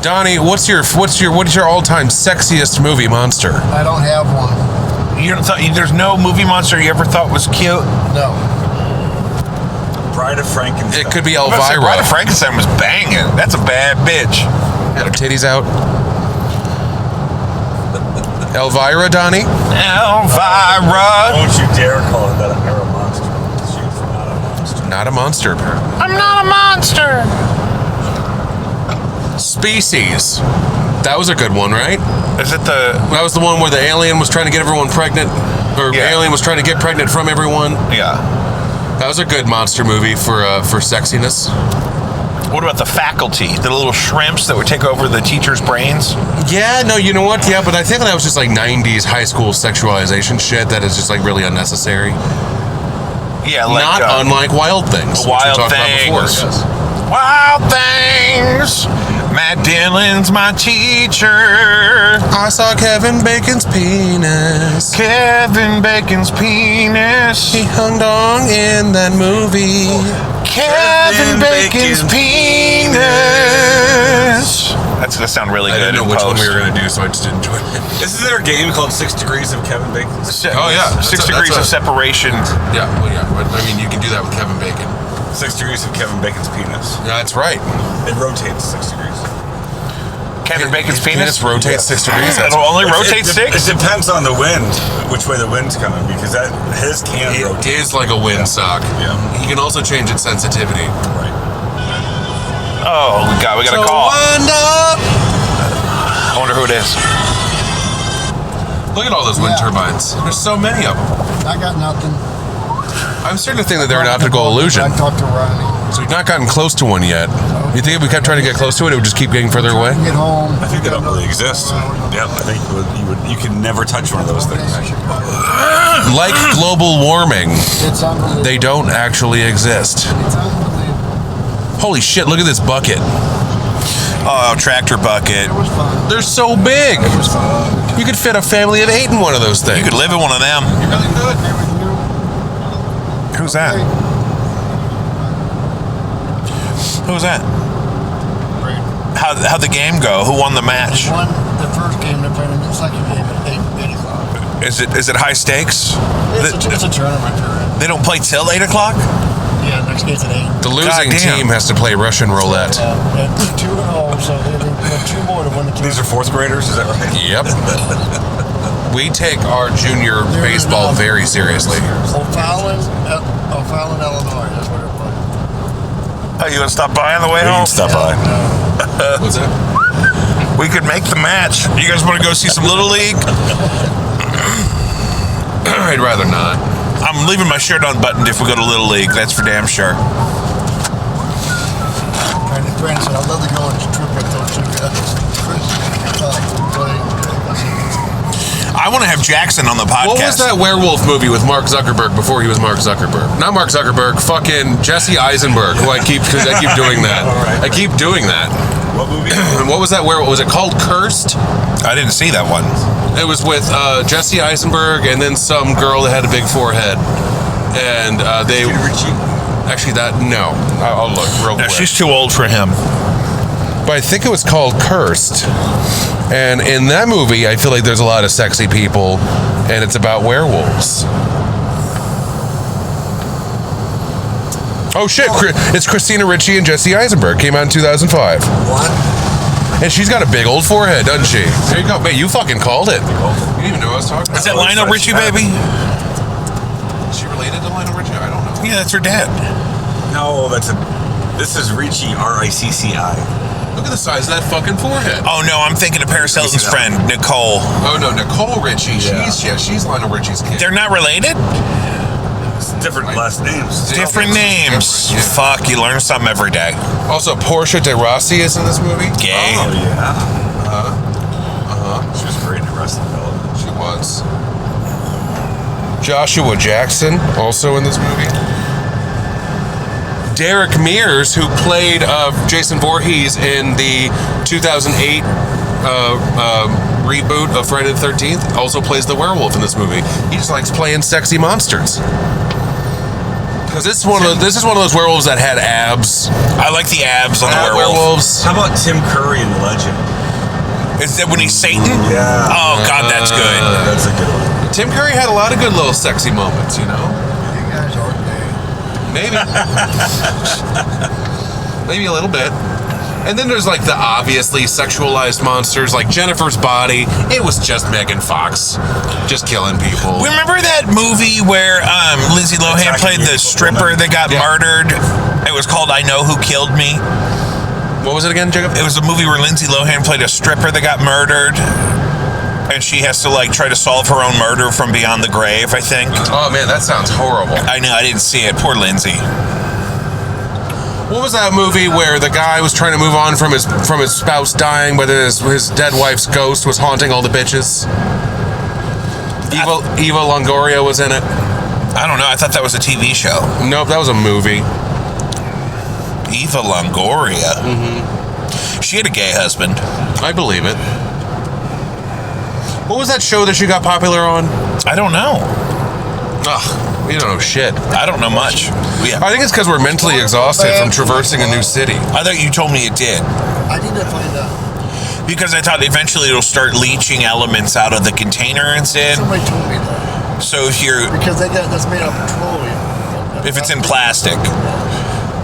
Donnie, what is your all-time sexiest movie monster? I don't have one. There's no movie monster you ever thought was cute? No. Bride of Frankenstein. It could be I was about to say, Elvira. Bride of Frankenstein was banging. That's a bad bitch. Had her titties out. Elvira, Donnie? Elvira. Don't you dare call it that a monster. She's not a monster. Not a monster. I'm not a monster. Species. That was a good one, right? Is it the... That was the one where the alien was trying to get everyone pregnant. Or Yeah. alien was trying to get pregnant from everyone. Yeah. That was a good monster movie for sexiness. What about The Faculty? The little shrimps that would take over the teacher's brains? Yeah, no, you know what? Yeah, but I think that was just like 90s high school sexualization shit that is just like really unnecessary. Yeah, like... Not unlike Wild Things. which we Wild talked about before. Things. Yes. Wild Things. Matt Dillon's my teacher. I saw Kevin Bacon's penis. Kevin Bacon's penis. He hung dong in that movie. Kevin Bacon's penis. That's gonna sound really I good. didn't know in which one post. we were going to do, so I just didn't join it. Isn't there a game called 6 Degrees of Kevin Bacon? Oh, yeah. Six degrees of separation. Yeah, well, yeah. But, I mean, you can do that with Kevin Bacon. 6 Degrees of Kevin Bacon's penis. Yeah, that's right. It rotates 6 degrees. Kevin Bacon's His penis. rotates 6 degrees. That's It'll only It rotate six. depends on the wind, which way the wind's coming, because his can It rotate. is like a windsock. Yeah. He can also change its sensitivity. Right. Oh, we got a call. Wind up. I wonder who it is. Look at all those wind turbines. There's so many of them. I got nothing. I'm starting to think that they're an optical illusion. I talked to Ronnie. So we've not gotten close to one yet. You think if we kept trying to get close to it, it would just keep getting further away? Get home. I think they don't really exist. Yep, I think you can never touch one of those things. Like global warming, It's unbelievable. they don't actually exist. It's unbelievable. Holy shit, look at this bucket. Oh, tractor bucket. It was fun. They're so big. It was fun. You could fit a family of 8 in one of those things. You could live in one of them. You really could. Who's that? Who's that? Great. How'd the game go? Who won the match? Won the first game, they're playing the second game at 8 o'clock. Is it high stakes? It's a tournament. They don't play till 8 o'clock? Yeah, next game's at 8. The losing Goddamn. team has to play Russian roulette. And 2-0, so they have 2 more to win the tournament. These are 4th graders, is that right? Yep. We take our junior There's baseball another- very seriously. O'Fallon, Illinois. That's where they're playing. Oh, you want to stop by on the way We home? can stop by. What's that? We could make the match. You guys want to go see some Little League? I'd rather not. I'm leaving my shirt unbuttoned if we go to Little League. That's for damn sure. Brandon said, I'd love to go on this trip with those 2 guys. I want to have Jackson on the podcast. What was that werewolf movie with Mark Zuckerberg before he was Mark Zuckerberg? Not Mark Zuckerberg, fucking Jesse Eisenberg, who I keep doing that. I keep doing that. What movie? What was that werewolf? Was it called Cursed? I didn't see that one. It was with Jesse Eisenberg and then some girl that had a big forehead. And they... Actually, I'll look real No, quick. she's too old for him. but I think it was called Cursed. And in that movie, I feel like there's a lot of sexy people, and it's about werewolves. Oh shit! It's Christina Ricci and Jesse Eisenberg. Came out in 2005. What? And she's got a big old forehead, doesn't she? There you go. Man, you fucking called it. You didn't even know what I was talking about. Is that Lionel Richie, baby? Is she related to Lionel Richie? I don't know. Yeah, that's her dad. No, this is Ricci, Ricci. Look at the size of that fucking forehead. Oh no, I'm thinking of Paris Hilton's friend, Nicole. Oh no, Nicole Richie. Yeah. She's Lionel Richie's kid. They're not related? It's different last names. Different names. Yeah. Fuck, you learn something every day. Also, Portia de Rossi is in this movie. Gay. Oh, yeah. She was great in Arrested Development. She was. Joshua Jackson, also in this movie. Derek Mears, who played Jason Voorhees in the 2008 reboot of Friday the 13th, also plays the werewolf in this movie. He just likes playing sexy monsters. Because this is one of those werewolves that had abs. I like the abs on the Werewolves. How about Tim Curry in Legend? Is that when he's Satan? Yeah. Oh god, that's good. That's a good one. Tim Curry had a lot of good little sexy moments, you know? You guys are gay. Maybe. Maybe a little bit. And then there's like the obviously sexualized monsters, like Jennifer's Body. It was just Megan Fox just killing people. Remember that movie where Lindsay Lohan played the stripper that got murdered? It was called I Know Who Killed Me. What was it again, Jacob? It was a movie where Lindsay Lohan played a stripper that got murdered. And she has to like try to solve her own murder from beyond the grave, I think. Oh man, that sounds horrible. I know, I didn't see it. Poor Lindsay. What was that movie where the guy was trying to move on from his spouse dying, but his dead wife's ghost was haunting all the bitches? Eva Longoria was in it. I don't know. I thought that was a TV show. Nope, that was a movie. Eva Longoria. Mm-hmm. She had a gay husband. I believe it. What was that show that she got popular on? I don't know. Ugh, you don't know shit. I don't know much. Yeah. I think it's because we're mentally exhausted from traversing a new city. I thought you told me it did. I need to find out. Because I thought eventually it'll start leaching elements out of the container it's in. Somebody told me that. So if you're, Because that's made out of petroleum. if it's in plastic,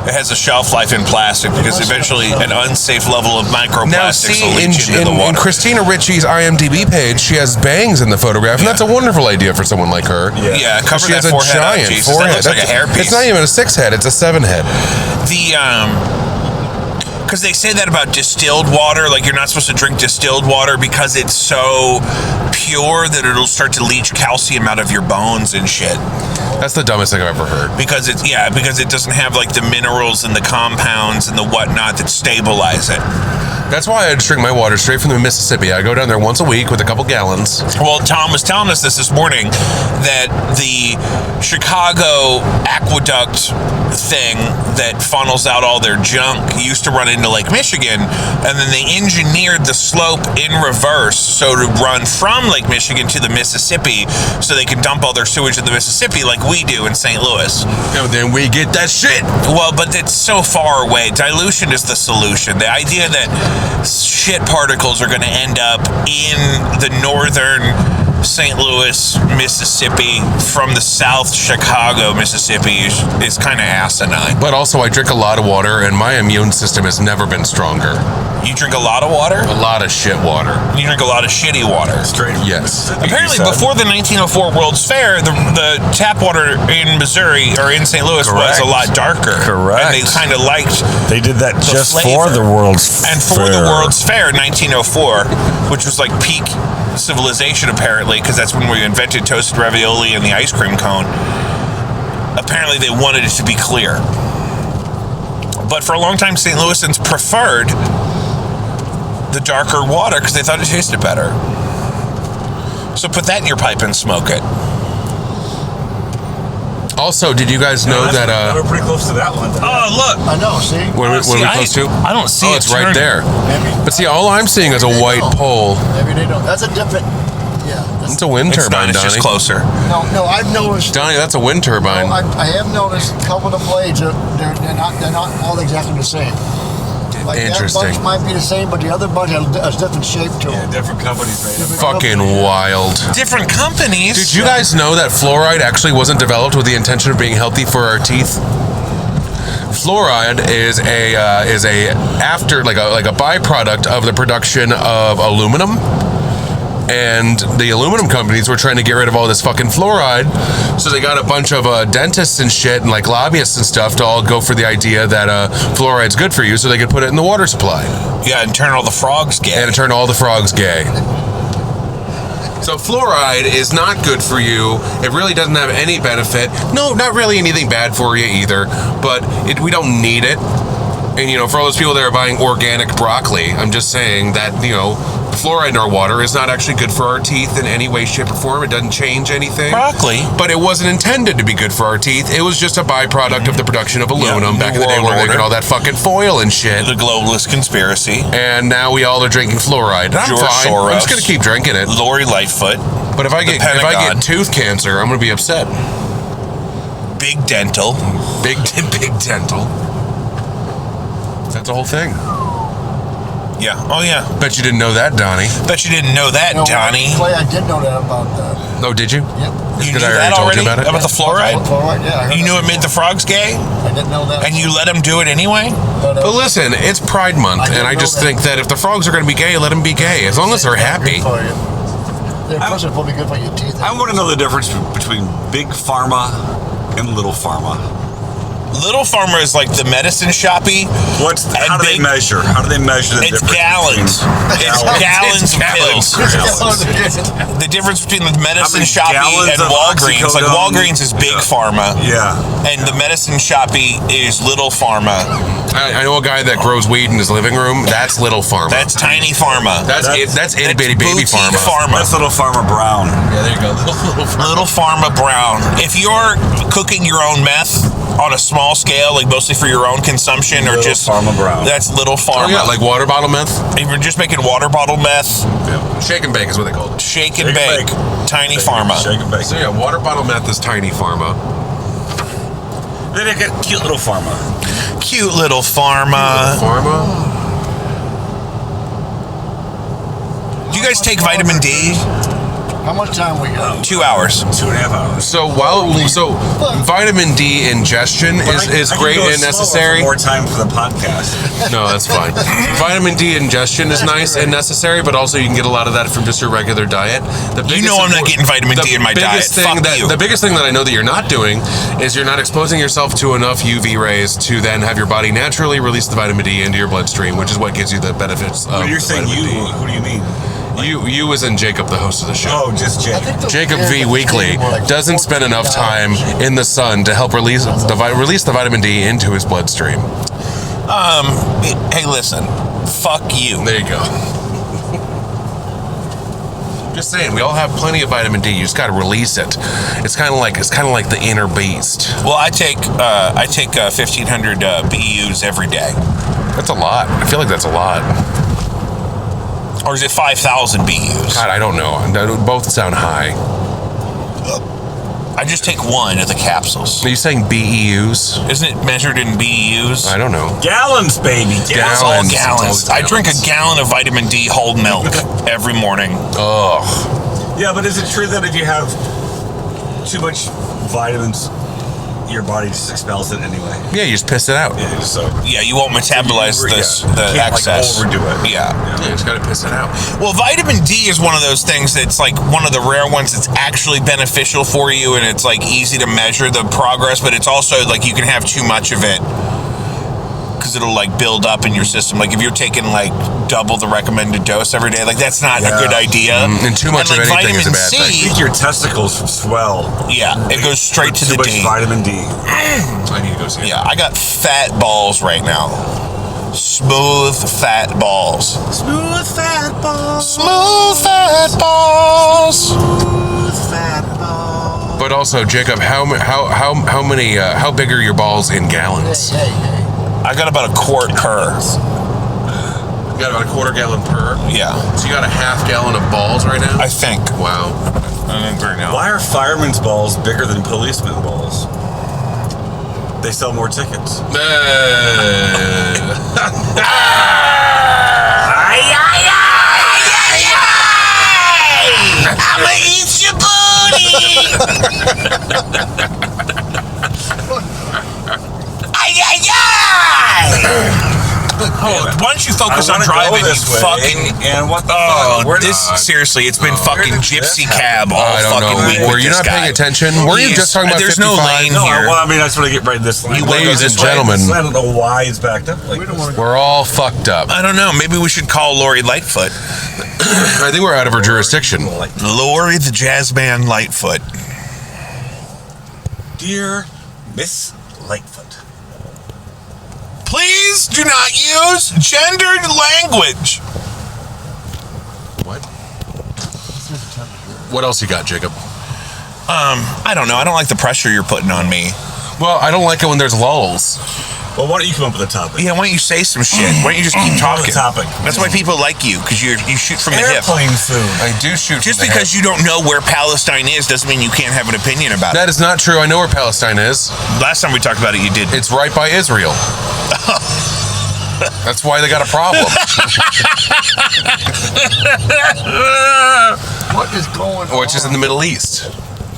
it has a shelf life in plastic because eventually an unsafe level of microplastics will leach into the in water. Christina Ricci's IMDb page, she has bangs in the photograph, and that's a wonderful idea for someone like her. Yeah, cover She that has a forehead up, giant Jesus. That forehead. looks like a hairpiece. It's not even a 6-head; it's a 7-head. Because they say that about distilled water, like you're not supposed to drink distilled water because it's so pure that it'll start to leach calcium out of your bones and shit. That's the dumbest thing I've ever heard. Because it doesn't have like the minerals and the compounds and the whatnot that stabilize it. That's why I drink my water straight from the Mississippi. I go down there once a week with a couple gallons. Well, Tom was telling us this morning that the Chicago aqueduct thing that funnels out all their junk used to run into Lake Michigan, and then they engineered the slope in reverse so to run from Lake Michigan to the Mississippi so they can dump all their sewage in the Mississippi like we do in St. Louis. And then we get that shit. Well, but it's so far away. Dilution is the solution. The idea that shit particles are going to end up in the northern St. Louis, Mississippi, from the South Chicago, Mississippi is kind of asinine. But also, I drink a lot of water, and my immune system has never been stronger. You drink a lot of water? A lot of shit water. You drink a lot of shitty water. Straight. Yes. Apparently, before the 1904 World's Fair, the tap water in Missouri or in St. Louis was a lot darker. Correct. And they kind of liked They did that just flavor. for the World's And for the World's Fair in 1904, which was like peak civilization apparently, because that's when we invented toasted ravioli and the ice cream cone. Apparently they wanted it to be clear. But for a long time, St. Louisans preferred the darker water because they thought it tasted better. So put that in your pipe and smoke it. Also, did you guys know that... we're pretty close to that one. Oh, look. I know, see? what are we close to? I don't see it. It's right there. Maybe, But see, all I'm seeing is a white pole. Maybe they don't. That's a different, yeah. It's a wind It's turbine, not, it's Donnie. just closer. No, I've noticed. Donnie, that's a wind turbine. I have noticed a couple of the blades, they're not all exactly the same. Like Interesting. That bunch might be the same, but the other bunch has a different shape to Yeah, them. different companies made them. Fucking wild. Different companies. Did you guys know that fluoride actually wasn't developed with the intention of being healthy for our teeth? Fluoride is a byproduct of the production of aluminum, and the aluminum companies were trying to get rid of all this fucking fluoride, so they got a bunch of dentists and shit and like lobbyists and stuff to all go for the idea that fluoride's good for you, so they could put it in the water supply. Yeah, and turn all the frogs gay. And turn all the frogs gay. So fluoride is not good for you. It really doesn't have any benefit. No, not really anything bad for you either, but we don't need it. And, you know, for all those people that are buying organic broccoli, I'm just saying that, you know, fluoride in our water is not actually good for our teeth in any way, shape, or form. It doesn't change anything. Broccoli? But it wasn't intended to be good for our teeth. It was just a byproduct of the production of aluminum back in the day World when we Order. making all that fucking foil and shit. The globalist conspiracy. And now we all are drinking fluoride. I'm George fine. Soros. I'm just going to keep drinking it. Lori Lightfoot. But if I get Pentagon. tooth cancer, I'm gonna be upset. Big dental. Big dental. That's the whole thing. Yeah. Oh, yeah. Bet you didn't know that, Donnie. Bet you didn't know that, You know, Johnny. Clay, I did know that about that. Oh, did you? Yep. You Because knew I that already told already? you about it. About the fluoride? Fluoride, yeah. I heard You knew that. it made the frogs gay? I didn't know that. And you let them do it anyway? But listen, it's Pride Month, I didn't and I know just that. think that if the frogs are gonna be gay, let them be gay, as long as they're happy. Good for you. They're plus it's probably good for your teeth. I want to know the difference between big pharma and little pharma. Little Pharma is like the medicine shoppy. How do they measure? How do they measure the It's difference? gallons. It's gallons of pills. Gallons. The difference between the medicine How many shoppy gallons and of Walgreens. Like oxycodone? Walgreens is big Yeah. pharma. Yeah. And the medicine shoppy is little pharma. I know a guy that grows weed in his living room. That's little pharma. That's tiny pharma. That's itty bitty baby boutique pharma. That's little Farmer Brown. Yeah, there you go. Little Pharma Brown. If you're cooking your own meth on a small scale, like mostly for your own consumption, or Little just Pharma Brown. that's Little Pharma. Oh yeah, like water bottle meth. If you're just making water bottle meth, Shake and bake is what they call it. shake and Shake bake, and bake. tiny pharma. Shake and bake. So yeah, water bottle meth is tiny pharma. Then they got cute little pharma. Cute little pharma. Pharma. Do you guys take vitamin D? How much time we got? 2 hours. 2.5 hours. So vitamin D ingestion is I can great go and slower necessary. for more time for the podcast. No, that's fine. Vitamin D ingestion is nice and necessary, but also you can get a lot of that from just your regular diet. You know I'm not getting vitamin D in my diet. Fuck you. The biggest thing that I know that you're not doing is you're not exposing yourself to enough UV rays to then have your body naturally release the vitamin D into your bloodstream, which is what gives you the benefits of When you're saying vitamin you, D. who do you mean? You as in Jacob, the host of the show. Oh, just Jake. Jacob V. Weekly doesn't spend enough time in the sun to help release the vitamin D into his bloodstream. Hey, listen. Fuck you. There you go. Just saying, we all have plenty of vitamin D. You just got to release it. It's kind of like the inner beast. Well, I take 1,500 BUs every day. That's a lot. I feel like that's a lot. Or is it 5,000 BUs? God, I don't know. Both sound high. I just take one of the capsules. Are you saying BEUs? Isn't it measured in BUs? I don't know. Gallons, baby. It's all Gallons. gallons. It's all I drink a gallons. gallon of vitamin D whole milk every morning. Ugh. Yeah, but is it true that if you have too much vitamins, your body just expels it anyway? Yeah, you just piss it out. Yeah, so Yeah, you won't metabolize you the can't, excess. Like, overdo it. Yeah. Yeah, you just got to piss it out. Well, vitamin D is one of those things that's like one of the rare ones that's actually beneficial for you, and it's like easy to measure the progress, but it's also like you can have too much of it because it'll like build up in your system. Like if you're taking like double the recommended dose every day, like that's not a good idea. And too much and, of like, anything is a vitamin bad C, thing. I think your testicles swell. Yeah, it goes straight to Too the much D. vitamin D. I need to go see it. Yeah, I got fat balls right now. Smooth fat balls. Smooth fat balls. Smooth fat balls. Smooth fat balls. But also, Jacob, how big are your balls in gallons? Hey. I got about a quart per. You got about a quarter gallon per. Yeah, So you got a half gallon of balls right now? I think. Wow. I think right now. Why are firemen's balls bigger than policemen balls? They sell more tickets. Why don't you focus on driving? And what the fuck? Seriously, it's been fucking gypsy cab all fucking week. Were you not paying attention? Were you just talking about There's 55? no lane here. Well, I mean, I just want to get right in this lane. Ladies and gentlemen, I don't know why it's backed up. we're all fucked up. I don't know. Maybe we should call Lori Lightfoot. I think we're out of her jurisdiction. Lori the jazz band Lightfoot. Dear Miss Lightfoot, please do not use gendered language. What? What else you got, Jacob? I don't know. I don't like the pressure you're putting on me. Well, I don't like it when there's lulls. well, why don't you come up with a topic? Yeah, why don't you say some shit? Why don't you just keep talking? Topic. That's why people like you, because you shoot from the hip. Airplane food. I do shoot Just from the because hip. you don't know where Palestine is doesn't mean you can't have an opinion about it. That is not true. I know where Palestine is. Last time we talked about it, you did. It's right by Israel. That's why they got a problem. What is going on? Which is in the Middle East.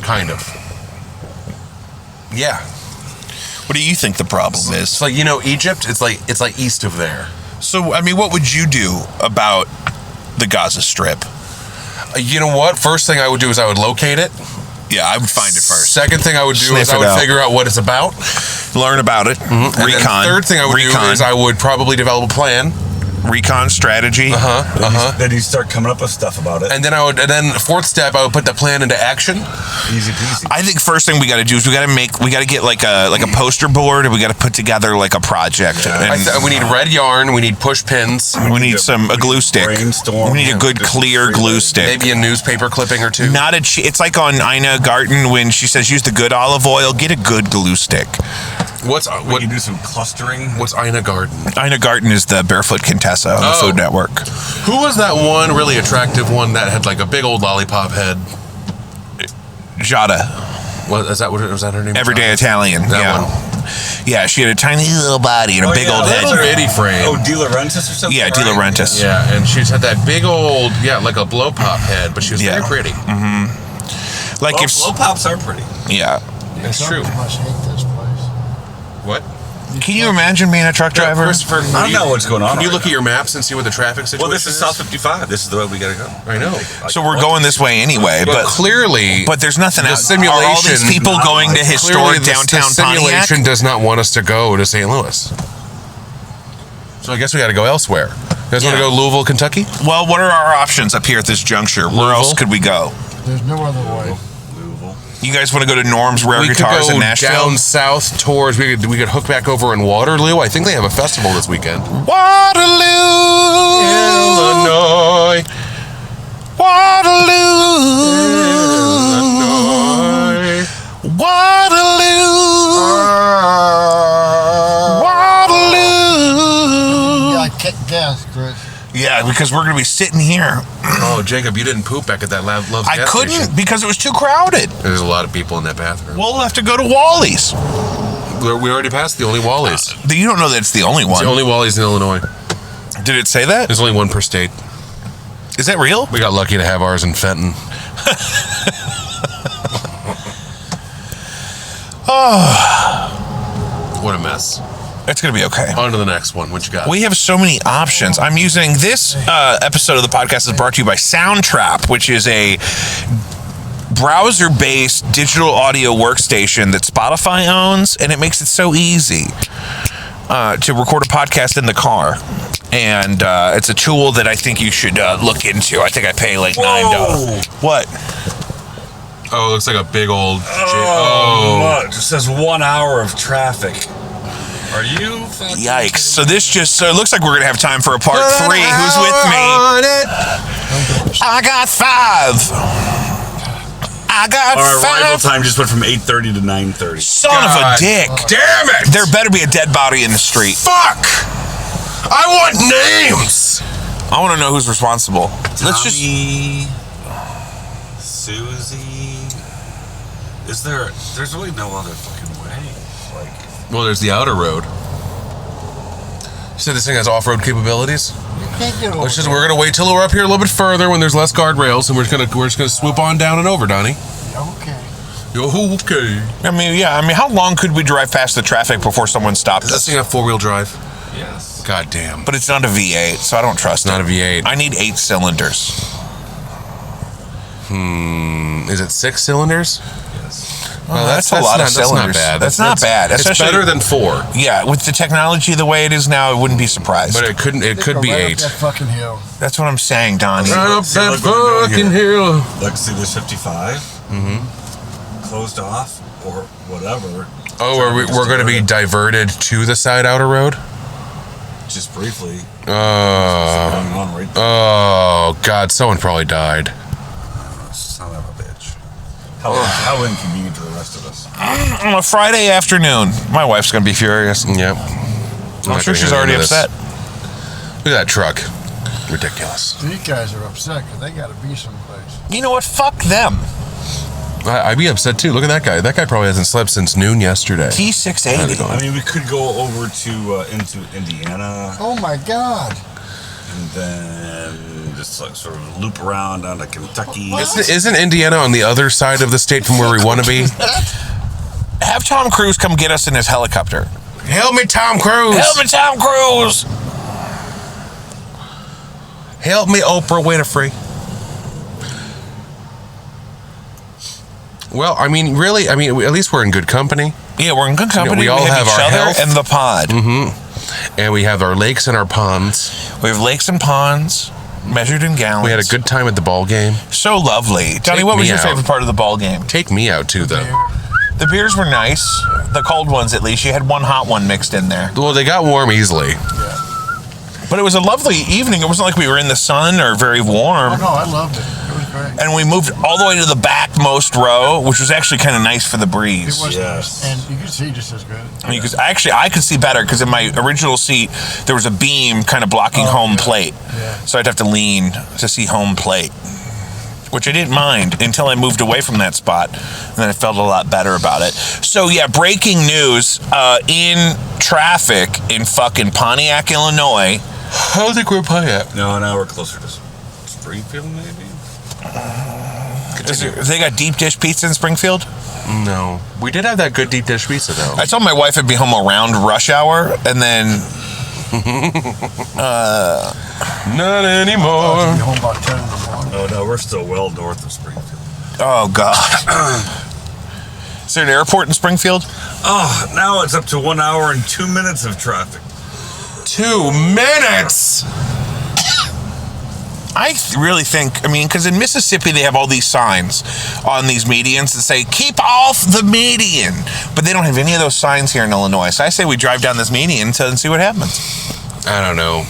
Kind of. Yeah. What do you think the problem is? It's like, Egypt, it's like east of there. So, I mean, what would you do about the Gaza Strip? You know what? First thing I would do is I would locate it. Yeah, I would find it first. Second thing I would do Sniff is I it would out. figure out what it's about. Learn about it. And Recon. then third thing I would do is I would probably develop a plan. Recon strategy. Then you start coming up with stuff about it. And then fourth step, I would put the plan into action. Easy peasy. I think first thing we got to do is we got to get like a poster board, and we got to put together like a project. Yeah. And We need red yarn. We need push pins. we need a glue stick. Brainstorm. We need a good clear glue stick. Maybe a newspaper clipping or two. Not it's like on Ina Garten when she says use the good olive oil. Get a good glue stick. We can do some clustering. What's Ina Garten? Ina Garten is the barefoot Contessa on the Food Network. Who was that one really attractive one that had like a big old lollipop head? Jada. Was that her name? Everyday Italian. That one. Yeah, she had a tiny little body and a big old head. Little bitty frame. Oh, De Laurentiis or something? Yeah, De Laurentiis. Yeah, and she's had that big old, like a blow pop head, but she was very pretty. Like if blow pops are pretty. yeah. It's true. I must hate this place. What? Can you imagine being a truck driver? Christopher, I don't know what's going on. Can you look at your maps and see what the traffic situation is? Well, this is South 55. This is the way we gotta go. I know. So we're going this way anyway, But but clearly, there's nothing the else. Are all these simulation- people going to historic downtown the simulation Pontiac? does not want us to go to St. Louis. So I guess we got to go elsewhere. You guys want to go Louisville, Kentucky? Well, what are our options up here at this juncture? Where else could we go? There's no other way. You guys want to go to Norm's Rare We could Guitars go in Nashville? down south towards. We could hook back over in Waterloo. I think they have a festival this weekend. Waterloo, Illinois. Waterloo, Waterloo, Waterloo. Yeah, I kick gas, Chris. Yeah, because we're going to be sitting here. Oh, Jacob, you didn't poop back at that Love's I gas couldn't station. because it was too crowded. There's a lot of people in that bathroom. We'll have to go to Wally's. We already passed the only Wally's. You don't know that it's the only It's one. the only Wally's in Illinois. Did it say that? There's only one per state. Is that real? We got lucky to have ours in Fenton. What a mess. It's going to be okay. On to the next one. What you got? We have so many options. I'm using this episode of the podcast is brought to you by Soundtrap, which is a browser-based digital audio workstation that Spotify owns, and it makes it so easy to record a podcast in the car. And it's a tool that I think you should look into. I think I pay like $9. What? Oh, it looks like a big old... It just says 1 hour of traffic. Are you fucking Yikes. So it looks like we're going to have time for a part 3. Who's with me? I got 5. I got Our 5. arrival time just went from 8:30 to 9:30. Son of a dick. Damn it! There better be a dead body in the street. Fuck! I want names! I want to know who's responsible. Let's just... Tommy, Susie. There's really no other fucking way. Well, there's the outer road. You said this thing has off-road capabilities? You can't get over We're gonna wait till we're up here a little bit further when there's less guardrails, and we're just gonna swoop on down and over, Donnie. Okay. Okay. I mean, how long could we drive past the traffic before someone stopped Does that us? thing have 4-wheel drive? Yes. God damn. But it's not a V8, so I don't trust it. Not a V8. I need 8 cylinders. Is it 6 cylinders? Yes. Well, that's a lot of cylinders. That's not bad. That's It's better than 4. Yeah, with the technology the way it is now, I wouldn't be surprised. But it could be Right 8. up that fucking hill. That's what I'm saying, Donnie. Right up See, that look what we're doing fucking hill. Look, see this 55? Closed off or whatever. Oh, we're going to be diverted to the side outer road? Just briefly. Oh, Going on right there. oh, God, someone probably died. Son of a bitch. How inconvenient to the rest of us. On a Friday afternoon, my wife's going to be furious. Yep. I'm sure she's already upset. Look at that truck. Ridiculous. These guys are upset because they got to be someplace. You know what? Fuck them. I'd be upset too. Look at that guy. That guy probably hasn't slept since noon yesterday. T680. I mean, we could go over to into Indiana Oh my God. and then just like sort of loop around down to Kentucky. Isn't Indiana on the other side of the state from where we want to be? Have Tom Cruise come get us in his helicopter. Help me, Tom Cruise. Help me, Tom Cruise. Help me, Oprah Winfrey. Well, I mean, really, at least we're in good company. Yeah, we're in good company. we all have each our other health. and the pod. And we have our lakes and our ponds. We have lakes and ponds measured in gallons. We had a good time at the ball game. So lovely. Donnie, what was me your out. favorite part of the ball game? Take me out too, though. The beers were nice. The cold ones, at least. You had one hot one mixed in there. Well, they got warm easily. But it was a lovely evening. It wasn't like we were in the sun or very warm. Oh no, I loved it. It was great. And we moved all the way to the backmost row, which was actually kind of nice for the It breeze. was Yes. nice. And you could see just as good. I mean, I could see better because in my original seat there was a beam kind of blocking home plate, so I'd have to lean to see home plate, which I didn't mind until I moved away from that spot, and then I felt a lot better about it. So yeah, breaking news: in traffic in fucking Pontiac, Illinois. I don't think we're playing it. No, now we're closer to Springfield, maybe. They got deep dish pizza in Springfield. No. We did have that good deep dish pizza, though. I told my wife I'd be home around rush hour, and then Not anymore. I'll be home about 10 in the morning. Oh no, we're still well north of Springfield. oh god. Is there an airport in Springfield? Oh, now it's up to 1 hour and 2 minutes of traffic. 2 minutes. I really think, because in Mississippi they have all these signs on these medians that say, keep off the median. But they don't have any of those signs here in Illinois. So I say we drive down this median and see what happens. I don't know.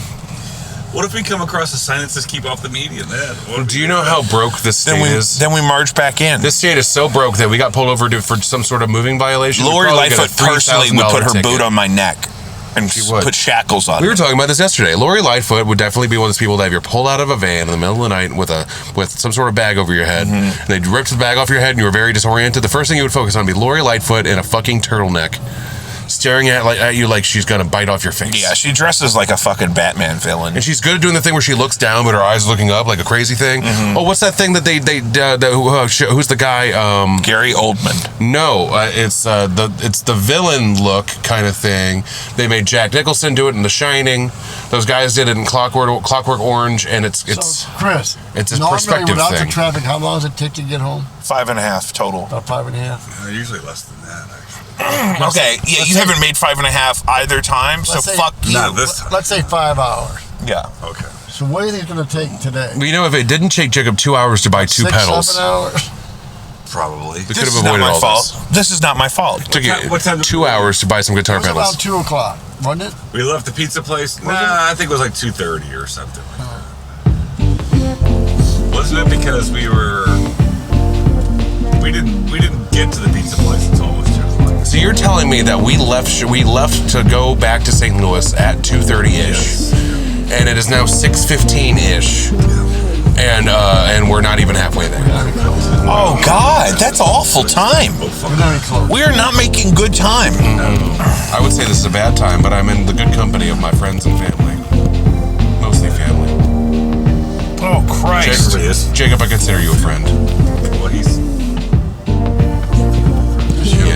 What if we come across a sign that says keep off the median? Do you know how broke this state is? Then we merge back in. This state is so broke that we got pulled over for some sort of moving violation. Lori Lightfoot personally would put her ticket. boot on my neck and would. put shackles on We me. were talking about this yesterday. Lori Lightfoot would definitely be one of those people that have you pulled out of a van in the middle of the night with some sort of bag over your head. And they'd ripped the bag off your head and you were very disoriented. The first thing you would focus on would be Lori Lightfoot in a fucking turtleneck, staring at you like she's gonna bite off your face. Yeah, she dresses like a fucking Batman villain. And she's good at doing the thing where she looks down but her eyes are looking up like a crazy thing. Oh, what's that thing that who's the guy? Gary Oldman. No, it's the villain look kind of thing. They made Jack Nicholson do it in The Shining. Those guys did it in Clockwork Orange, and it's So, Chris, it's a normally perspective without thing. the traffic, how long does it take to get home? 5.5 total. About 5.5. Usually less than that, actually. Okay, yeah, you haven't made 5.5 either time, so Let's say- fuck you. Not this time. Let's say 5 hours. Yeah. Okay. So what do you think it's going to take today? Well, you know, if it didn't take Jacob 2 hours to buy 2 6, pedals, 7 hours? Probably. we could This have is not avoided my all fault. this. This is not my fault. It took What time you did 2 we- hours to buy some guitar It was pedals. about 2 o'clock, wasn't it? We left the pizza place. Nah, I think it was like 2:30 or something. Wasn't it because we didn't get to the pizza place until almost 2 o'clock. So you're telling me that we left to go back to St. Louis at 2:30ish, and it is now 6:15ish, and we're not even halfway there. Oh, God, that's awful time. We're not even close. We are not making good time. I would say this is a bad time, but I'm in the good company of my friends and family, mostly family. Oh, Christ. Yes. Jacob, I consider you a friend. Well, he's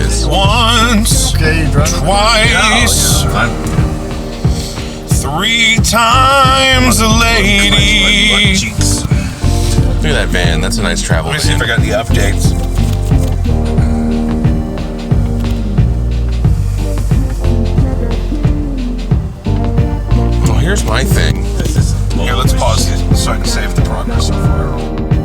is. Once, Okay, you driving? twice, 3 times a lady. Cheeks. Look at that van. That's a nice travel Let me see van. if I got the updates. Well, here's my thing. Here, let's pause it so I can save the progress so far.